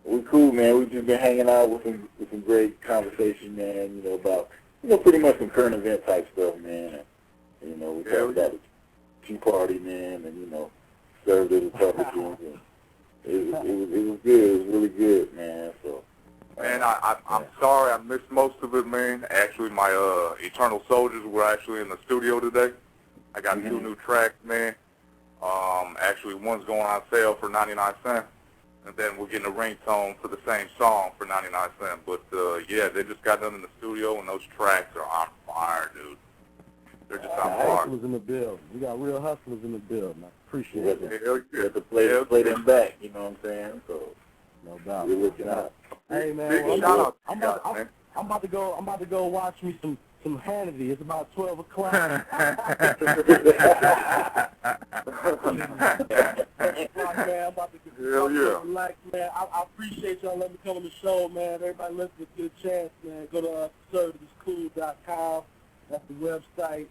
We cool, man. We've just been hanging out with some great conversation, man. About pretty much some current event type stuff, man. And, we talked about the Tea Party, man, and served as Republicans. And it was good. It was really good, man. So. Man, I'm sorry I missed most of it, man. Actually, my Eternal Soldiers were actually in the studio today. I got 2 new tracks, man. Actually, one's going on sale for 99 cents. And then we're getting a ringtone for the same song for 99 cents. But, yeah, they just got done in the studio, and those tracks are on fire, dude. They're just on fire. Hustlers in the building. We got real hustlers in the building. I appreciate it. You have to play them back, you know what I'm saying? So, no doubt. we're looking out. Hey, man. Big Well, shout out I'm to you guys, man. about to go watch me some Hannity. It's about 12 o'clock. Man, I'm about to relax, man. I appreciate y'all letting me come on the show, man. Everybody listening, get a chance, man. Go to conservativecool.com. That's the website.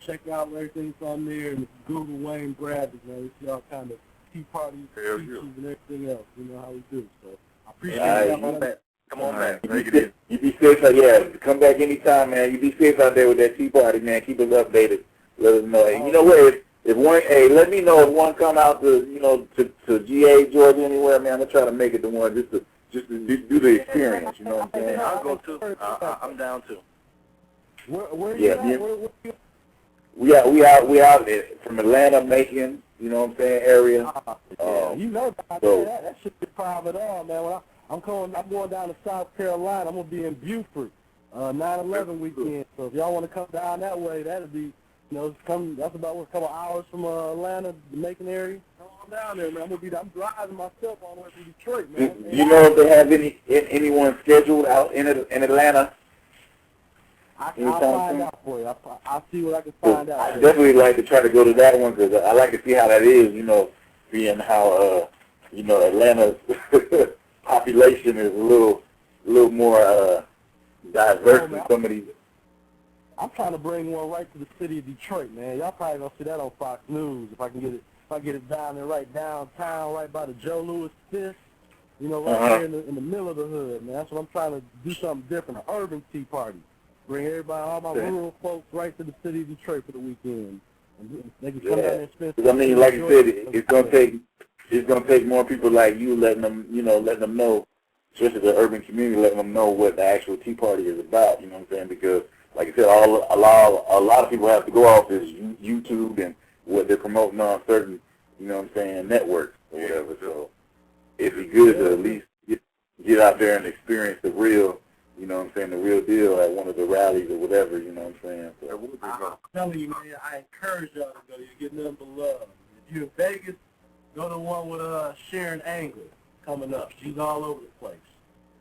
Check out everything's on there. And Google Wayne Bradley, man. You see all kind of Tea Party speeches and everything else. You know how we do. So I appreciate it. Come on back. You be safe, come back anytime, man. You be safe out there with that Tea Party, man. Keep us updated. Let us know. And you know what? If one, let me know if one come out to, to GA, Georgia, anywhere, man. I'm gonna try to make it to one just to do the experience. You know what I'm saying? I'll go too. I'm down too. Where you at? We out from Atlanta, Macon. You know what I'm saying? Area. You know about that should be private all, man. When I'm going down to South Carolina. I'm gonna be in Beaufort, 9/11 weekend. So if y'all want to come down that way, that'll be, that's about a couple hours from Atlanta, the Macon area. Come on down there, man. I'm driving myself all the way from Detroit, man. Do you know if they have anyone scheduled out in Atlanta? I'll find out for you. I'll see what I can find out. I definitely like to try to go to that one because I like to see how that is. Being how Atlanta's population is a little more diverse than some of these. I'm trying to bring one right to the city of Detroit, man. Y'all probably gonna see that on Fox News if I can get it. If I get it down there, right downtown, right by the Joe Louis Fist, right there in the middle of the hood, man. That's what I'm trying to do, something different, an urban Tea Party. Bring everybody, all my rural folks, right to the city of Detroit for the weekend. And they can come down there and spend. I mean, like you said, it's gonna take more people like you letting them know, especially the urban community, letting them know what the actual Tea Party is about. You know what I'm saying? Because, like I said, a lot of people have to go off this YouTube and what they're promoting on certain, networks or whatever. So it'd be good to at least get out there and experience the real, you know what I'm saying, the real deal at one of the rallies or whatever, you know what I'm saying. So, I'm telling you, man, I encourage y'all to go. You get nothing but love. If you're in Vegas, go to one with Sharon Angle coming up. She's all over the place.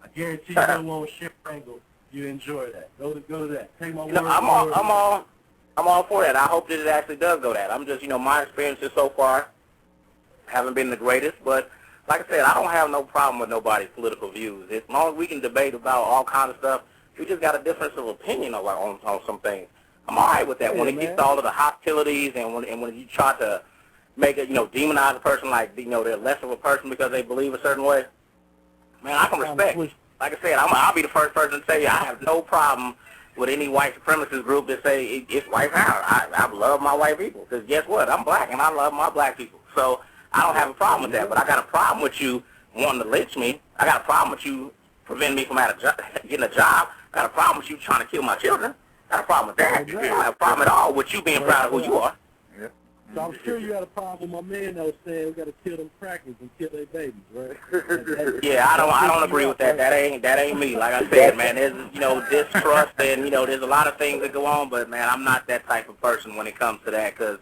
I guarantee you, go to one with Sharon Angle. You enjoy that. Go to that. Take my word. I'm all for that. I hope that it actually does go that. I'm just, my experiences so far haven't been the greatest, but like I said, I don't have no problem with nobody's political views. As long as we can debate about all kinds of stuff, we just got a difference of opinion on some things. I'm all right with that. When it gets to all of the hostilities and when you try to make it, demonize a person like, they're less of a person because they believe a certain way, man, I can respect. Like I said, I'll be the first person to say I have no problem with any white supremacist group that say it's white power. I love my white people because guess what? I'm black and I love my black people. So I don't have a problem with that, but I got a problem with you wanting to lynch me. I got a problem with you preventing me from getting a job. I got a problem with you trying to kill my children. I got a problem with that. I don't have a problem at all with you being proud of who you are. So I'm sure you had a problem with my man that was saying we got to kill them crackers and kill their babies, right? Yeah, I don't agree with that. That ain't me. Like I said, man, there's distrust and there's a lot of things that go on, but man, I'm not that type of person when it comes to that because,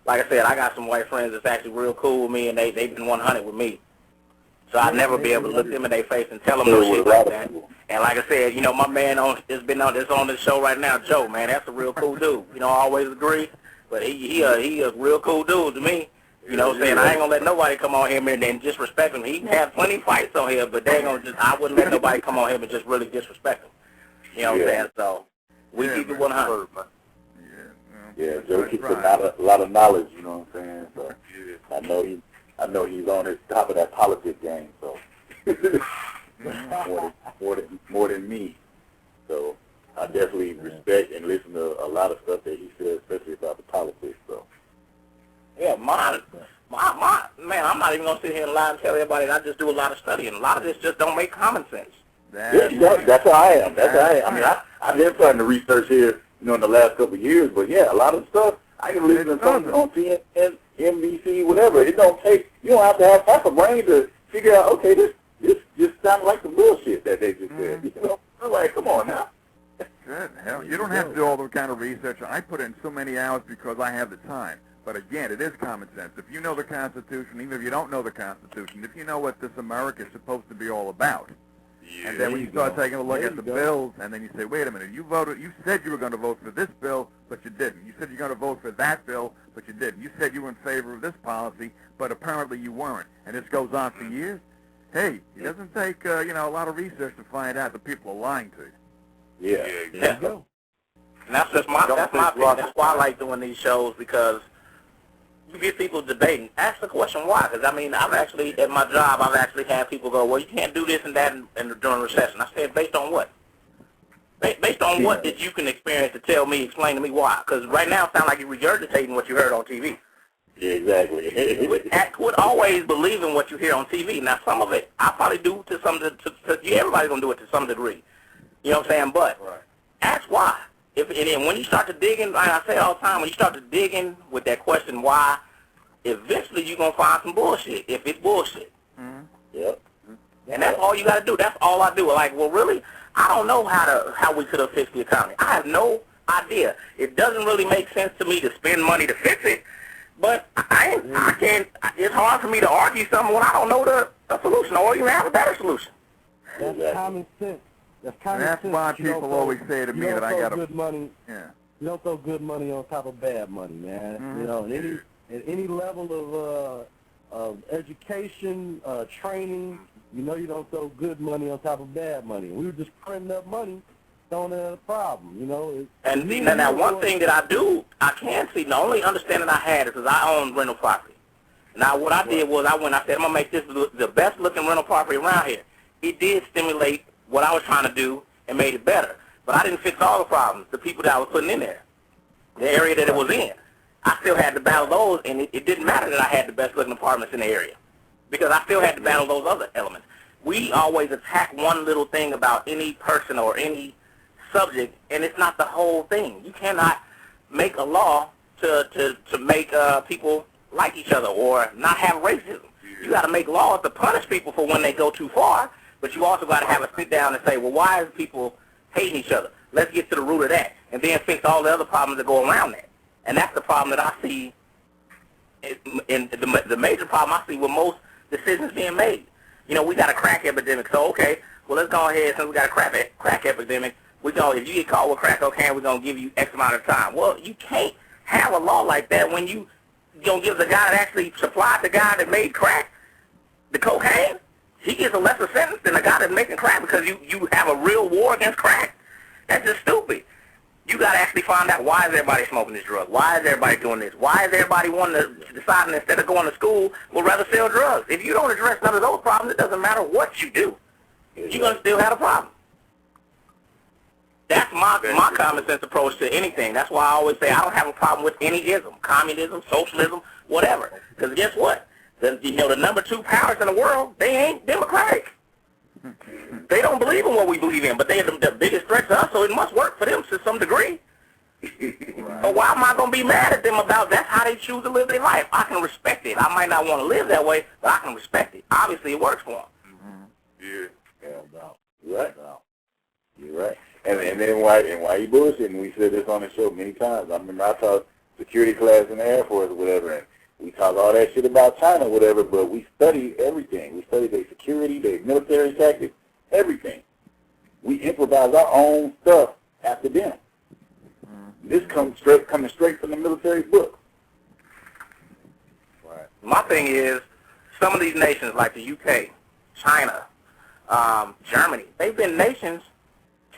like I said, I got some white friends that's actually real cool with me and they've been 100 with me. So I'd never be able to look them in their face and tell them no shit like that. And like I said, my man on the show right now, Joe, man, that's a real cool dude. I always agree. But he a real cool dude to me. You know what I'm saying? I ain't gonna let nobody come on here and then disrespect him. He can have plenty of fights on here, but I wouldn't let nobody come on here and just really disrespect him. You know what I'm saying? So we keep it 100. Yeah, Joe keeps a lot of knowledge, you know what I'm saying? So I know he's on his top of that politics game, so more than me. So I definitely respect and listen to a lot of stuff that he says, especially about the politics. So yeah, man, I'm not even gonna sit here and lie and tell everybody that I just do a lot of studying. A lot of this just don't make common sense. That's how I am. I mean, I've been starting to research here, in the last couple of years. But yeah, a lot of stuff I can listen to something on CNN, NBC, whatever. You don't have to have half a brain to figure out. Okay, this just sounds like the bullshit that they just said. I'm like, come on now. Good. Hell, you don't have to do all the kind of research. I put in so many hours because I have the time. But again, it is common sense. If you know the Constitution, even if you don't know the Constitution, if you know what this America is supposed to be all about, and then when you start taking a look at the bills, and then you say, wait a minute, you said you were going to vote for this bill, but you didn't. You said you're going to vote for that bill, but you didn't. You said you were in favor of this policy, but apparently you weren't. And this goes on for years. Hey, it doesn't take, a lot of research to find out that people are lying to you. Yeah. There you go. And that's my opinion. That's why I like doing these shows because you get people debating. Ask the question why. Because, I've actually, at my job, I've actually had people go, well, you can't do this and that during recession. I said, based on what? Based on what did you can experience to explain to me why? Because right now it sounds like you're regurgitating what you heard on TV. Yeah, exactly. Quit always believing what you hear on TV. Now, some of it, I probably do to some everybody's going to do it to some degree. You know what I'm saying? But ask why. And when you start to dig in, like I say all the time, when you start to dig in with that question why, eventually you're going to find some bullshit, if it's bullshit. Mm-hmm. Yep. And that's all you got to do. That's all I do. Like, well, really, I don't know how we could have fixed the economy. I have no idea. It doesn't really make sense to me to spend money to fix it, but I can't, it's hard for me to argue something when I don't know the solution or even have a better solution. That's common sense. That's why people always say to me that I got good money. Yeah. You don't throw good money on top of bad money, man. Mm-hmm. At any level of education, training, you don't throw good money on top of bad money. We were just printing up money, throwing it at a problem, And now one thing that I can see, the only understanding I had is because I own rental property. Now what I did was I said, I'm going to make this the best looking rental property around here. It did stimulate what I was trying to do and made it better. But I didn't fix all the problems, the people that I was putting in there, the area that it was in. I still had to battle those, and it didn't matter that I had the best-looking apartments in the area because I still had to battle those other elements. We always attack one little thing about any person or any subject, and it's not the whole thing. You cannot make a law to make people like each other or not have racism. You got to make laws to punish people for when they go too far, But you also got to have a sit down and say, well, why is people hating each other? Let's get to the root of that, and then fix all the other problems that go around that. And that's the problem that I see, in the major problem I see with most decisions being made. You know, we got a crack epidemic, so okay, well, let's go ahead, since we got a crack epidemic, if you get caught with crack cocaine, we're going to give you X amount of time. Well, you can't have a law like that when you don't give the guy that actually supplied the guy that made crack the cocaine. He gets a lesser sentence than the guy that's making crack because you have a real war against crack. That's just stupid. You got to actually find out, why is everybody smoking this drug? Why is everybody doing this? Why is everybody wanting to deciding instead of going to school, will rather sell drugs? If you don't address none of those problems, it doesn't matter what you do. You're going to still have a problem. That's my common sense approach to anything. That's why I always say I don't have a problem with any ism, communism, socialism, whatever. Because guess what? The number 2 powers in the world, they ain't democratic. They don't believe in what we believe in, but they're the biggest threat to us, so it must work for them to some degree. So why am I going to be mad at them about that's how they choose to live their life? I can respect it. I might not want to live that way, but I can respect it. Obviously, it works for them. Yeah. You're right. You're right. And then why you bullshitting? We said this on the show many times. I remember I taught security class in the Air Force or whatever, and we talk all that shit about China or whatever, but we study everything. We study their security, their military tactics, everything. We improvise our own stuff after them. This coming straight from the military book. Right. My thing is, some of these nations like the UK, China, Germany, they've been nations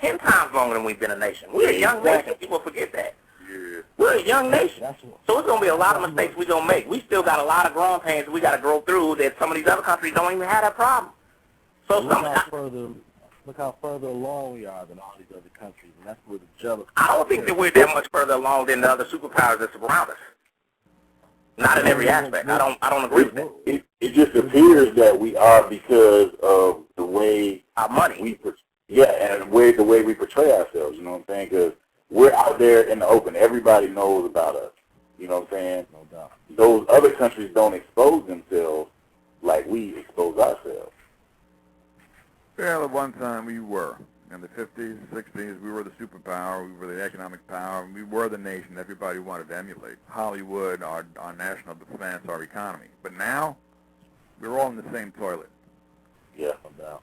10 times longer than we've been a nation. We're a young nation. People forget that. Yeah. We're a young nation. So it's going to be a lot of mistakes we're going to make. We still got a lot of growing pains that we got to grow through that some of these other countries don't even have that problem. So look how further along we are than all these other countries, and that's where the jealous. I don't think that we're that much further along than the other superpowers that surround us. Not in every aspect. I don't agree with that. It just appears that we are because of the way our money. And the way we portray ourselves. You know what I'm saying? Because we're out there in the open. Everybody knows about us. You know what I'm saying? No doubt. Those other countries don't expose themselves like we expose ourselves. Well, at one time we were. In the 50s, 60s, we were the superpower, we were the economic power, we were the nation everybody wanted to emulate. Hollywood, our national defense, our economy. But now, we're all in the same toilet. Yeah. No doubt.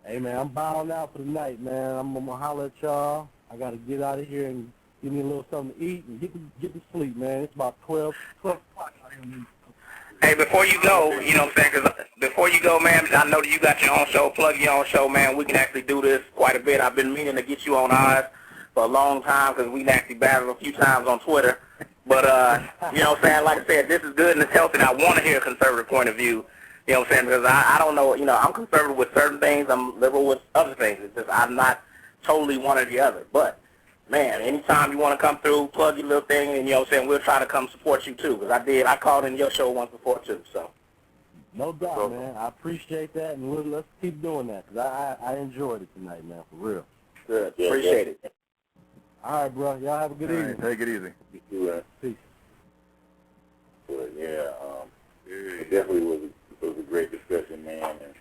Hey, man, I'm bowing out for the night, man. I'm going to holler at y'all. I got to get out of here and give me a little something to eat and get to sleep, man. It's about 12 o'clock out here. Hey, before you go, you know what I'm saying, because before you go, man, I know that you got your own show. Plug your own show, man. We can actually do this quite a bit. I've been meaning to get you on ours for a long time because we actually battled a few times on Twitter. But, you know what I'm saying, like I said, this is good and it's healthy, and I want to hear a conservative point of view. You know what I'm saying, because I don't know, I'm conservative with certain things. I'm liberal with other things. It's just I'm not totally one or the other. But, man, anytime you want to come through, plug your little thing, and, you know what I'm saying, we'll try to come support you, too, because I called in your show once before, too, so. No doubt, man. I appreciate that, and let's keep doing that, because I enjoyed it tonight, man, for real. Good. Appreciate it. All right, bro. Y'all have a good evening. Take it easy. You too, Peace. But, it definitely was a great discussion, man. And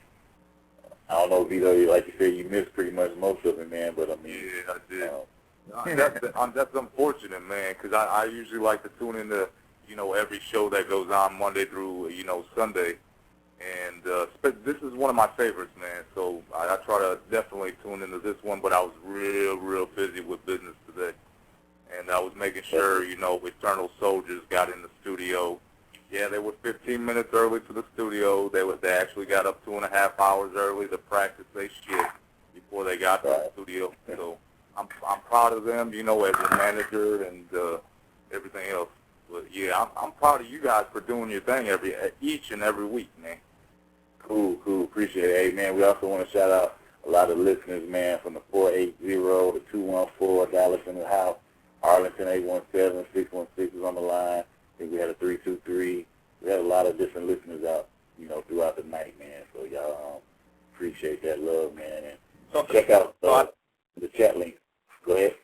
I don't know, Vito, like you said, you missed pretty much most of it, man, but, I mean. Yeah, I did. That's unfortunate, man, because I usually like to tune into, every show that goes on Monday through, Sunday. And this is one of my favorites, man. So I try to definitely tune into this one, but I was real busy with business today. And I was making sure, Eternal Soldiers got in the studio. Yeah, they were 15 minutes early to the studio. They actually got up 2.5 hours early to practice their shit before they got to the studio. So I'm proud of them, as a manager and everything else. But yeah, I'm proud of you guys for doing your thing each and every week, man. Cool. Appreciate it. Hey, man, we also want to shout out a lot of listeners, man, from the 480 to 214, Dallas in the house, Arlington 817, 616 is on the line. I think we had a 323. We had a lot of different listeners out, throughout the night, man. So y'all appreciate that love, man. And check out the chat link. Go ahead.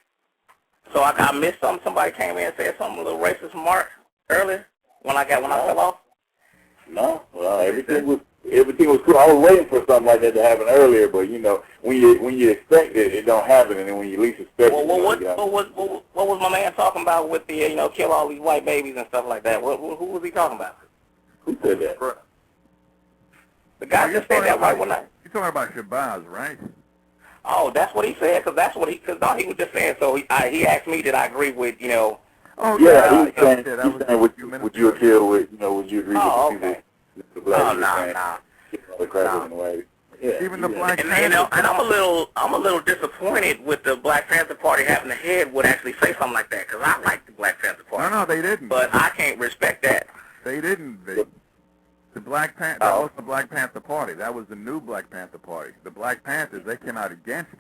So I missed something. Somebody came in and said something a little racist remark earlier when I fell off. No, well, everything was everything was cool. I was waiting for something like that to happen earlier, but you know, when you expect it, it don't happen, and then when you least expect Well, it, what was my man talking about with the, kill all these white babies and stuff like that? Who was he talking about? Who said that? The guy just said that right when I... You're talking about Shabazz, right? Oh, that's what he said, because he was just saying, so he asked me, did I agree with, Oh, yeah, he's saying, would you kill with, would you agree with the people, the black no. the crackers and the white? Yeah, even the Black And Panther. and I'm a little disappointed with the Black Panther Party having the head would actually say something like that, because I like the Black Panther Party. No, they didn't. But I can't respect that. They didn't. The Black Panther, that wasn't the Black Panther Party. That was the new Black Panther Party. The Black Panthers, they came out against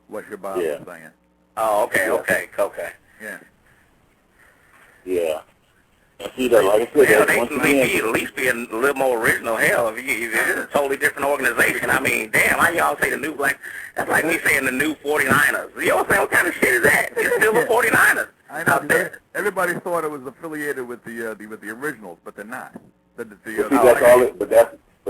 what Shabazz was saying. Oh, okay. Yeah. Yeah. And see, that, like I said, they can at least be a little more original. Hell, if it's a totally different organization. I mean, damn, why y'all say the new Black? That's like me saying the new 49ers. You know what I'm saying? What kind of shit is that? It's still the 49ers. I know. Everybody thought it was affiliated with the originals, but they're not. But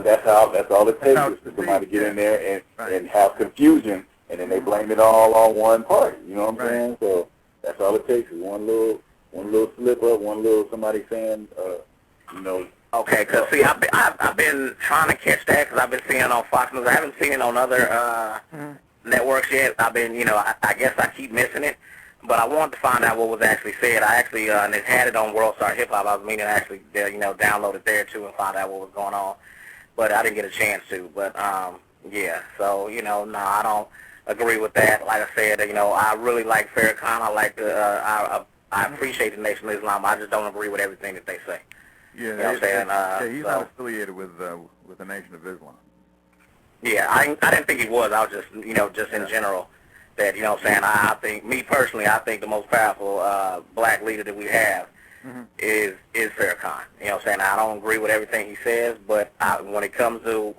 that's all it takes is for somebody to get in there and have confusion, and then they blame it all on one party. You know what I'm saying? So that's all it takes is one little slip up, one little somebody saying, Okay, because see, I've been trying to catch that because I've been seeing it on Fox News. I haven't seen it on other networks yet. I've been, I guess I keep missing it. But I wanted to find out what was actually said. I actually had it on World Star Hip Hop. I was meaning to actually, download it there too and find out what was going on. But I didn't get a chance to. But yeah. So no, I don't agree with that. Like I said, I really like Farrakhan. I like I appreciate the Nation of Islam. I just don't agree with everything that they say. Yeah, you know what I'm saying? He's not affiliated with the Nation of Islam. Yeah, I didn't think he was. I was just, just in general. That, what I'm saying, I think, me personally, I think the most powerful black leader that we have is Farrakhan. You know what I'm saying? I don't agree with everything he says, but when it comes to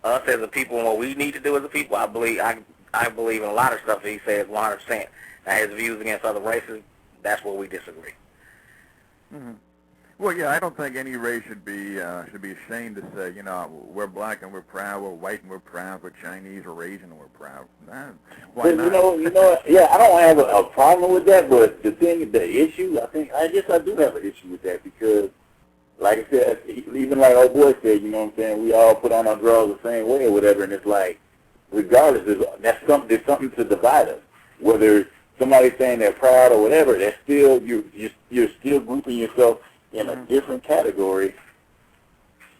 us as a people and what we need to do as a people, I believe in a lot of stuff that he says 100%. Now, his views against other races, that's where we disagree. Well, yeah, I don't think any race should be ashamed to say, we're black and we're proud, we're white and we're proud, we're Chinese or Asian and we're proud. Why not? Yeah, I don't have a problem with that, but the issue, I guess I do have an issue with that because, like I said, even like our boy said, you know what I'm saying, we all put on our drawers the same way or whatever, and it's like, regardless, there's something to divide us. Whether somebody's saying they're proud or whatever, that's still, you're still grouping yourself in a different category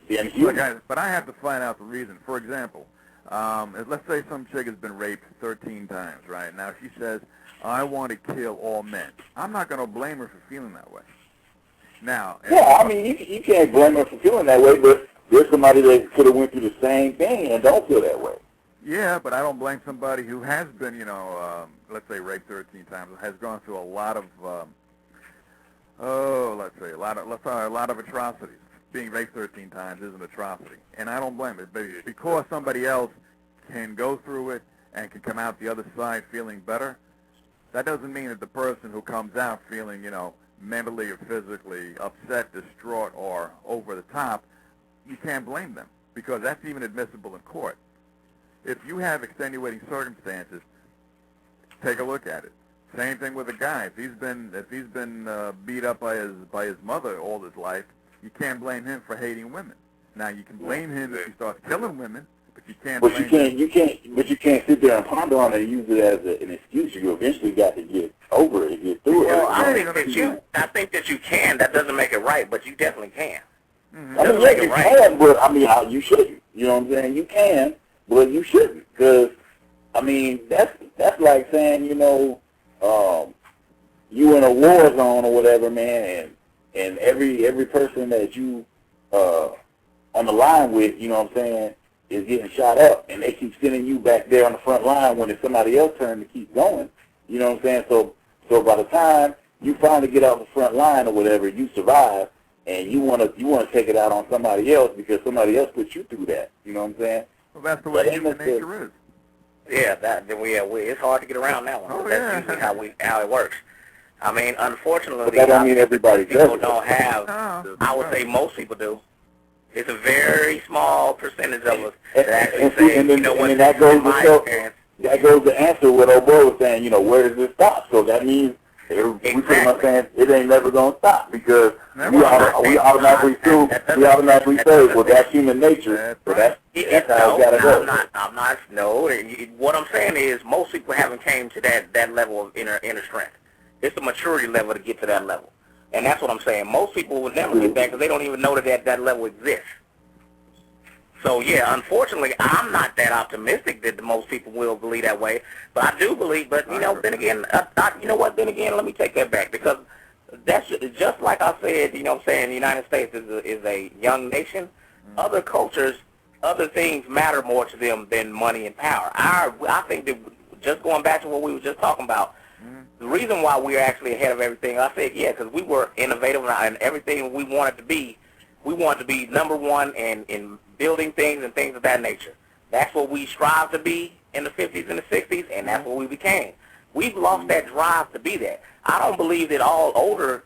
than human. But I have to find out the reason. For example, let's say some chick has been raped 13 times, right? Now she says, I want to kill all men. I'm not going to blame her for feeling that way. Now, yeah, I mean, you can't blame her for feeling that way, but there's somebody that could have went through the same thing and don't feel that way. Yeah, but I don't blame somebody who has been, let's say raped 13 times, has gone through a lot of a lot of atrocities. Being raped 13 times is an atrocity, and I don't blame it. But because somebody else can go through it and can come out the other side feeling better, that doesn't mean that the person who comes out feeling, mentally or physically upset, distraught, or over the top, you can't blame them because that's even admissible in court. If you have extenuating circumstances, take a look at it. Same thing with a guy. If he's been beat up by his mother all his life, you can't blame him for hating women. Now you can blame him if he starts killing women, but you can't. But you can't sit there and ponder on it and use it as an excuse. You eventually got to get over it, get through it. Well, I think that you can. That doesn't make it right, but you definitely can. I mean, yeah, you can, but I mean, you shouldn't. You know what I'm saying? You can, but you shouldn't, because I mean, that's like saying, you in a war zone or whatever, man, and every person that you on the line with, you know what I'm saying, is getting shot up, and they keep sending you back there on the front line when it's somebody else's turn to keep going. You know what I'm saying? So by the time you finally get off the front line or whatever, you survive, and you wanna take it out on somebody else because somebody else put you through that. You know what I'm saying? Well, that's the way human nature is. Yeah, it's hard to get around that one. Oh, that's usually how it works. I mean, unfortunately, but that don't mean everybody people does don't have. No. I would say most people do. It's a very small percentage of us that actually say, and then, you know what, and that goes in my to show, experience. that goes to answer what old boy was saying, you know, where does this stop? So that means we pretty much saying it ain't never going to stop because we automatically say, well, that's human nature. So that's how it's got to go. What I'm saying is most people haven't came to that level of inner strength. It's a maturity level to get to that level. And that's what I'm saying. Most people will never get that because they don't even know that level exists. So, yeah, unfortunately, I'm not that optimistic that most people will believe that way. But I do believe, but, you know, then again, let me take that back because that's just like I said, you know what I'm saying, the United States is a young nation. Other cultures, other things matter more to them than money and power. I think that just going back to what we were just talking about, the reason why we're actually ahead of everything, I said, yeah, because we were innovative and everything we wanted to be number one in building things and things of that nature. That's what we strived to be in the 50s and the 60s, and that's what we became. We've lost that drive to be that. I don't believe that all older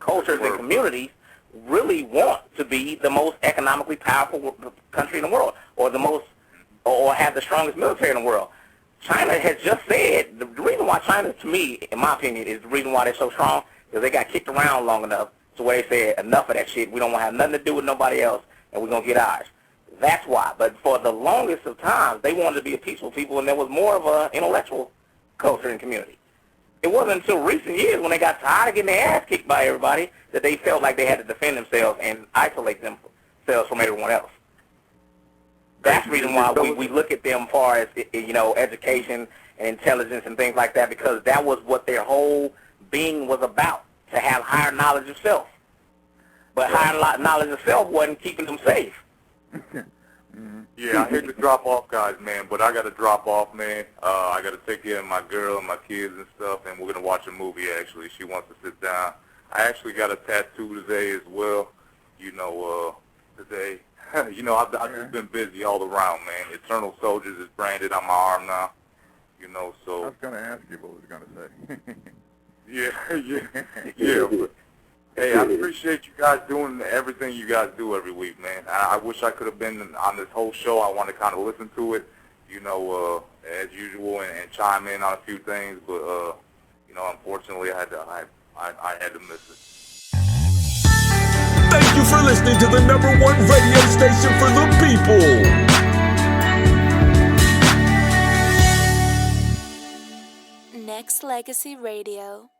cultures and communities really want to be the most economically powerful country in the world or have the strongest military in the world. China has just said, the reason why China, to me, in my opinion, is the reason why they're so strong, is they got kicked around long enough to where they said, enough of that shit, we don't want to have nothing to do with nobody else, and we're going to get ours. That's why. But for the longest of times, they wanted to be a peaceful people, and there was more of an intellectual culture and community. It wasn't until recent years when they got tired of getting their ass kicked by everybody that they felt like they had to defend themselves and isolate themselves from everyone else. That's the reason why we look at them as far as, you know, education and intelligence and things like that, because that was what their whole being was about, to have higher knowledge of self. But higher knowledge of self wasn't keeping them safe. Yeah, I hate to drop off, guys, man, but I got to drop off, man. I got to take care of my girl and my kids and stuff, and we're going to watch a movie, actually. She wants to sit down. I actually got a tattoo today as well, you know, today. You know, I've just been busy all around, man. Eternal Soldiers is branded on my arm now, you know, so. I was going to ask you what I was going to say. Yeah. But, hey, I appreciate you guys doing everything you guys do every week, man. I wish I could have been on this whole show. I want to kind of listen to it, you know, as usual, and chime in on a few things. But, you know, unfortunately, I had to miss it. Thank you for listening to the #1 radio station for the people. Nexxlegacy Radio.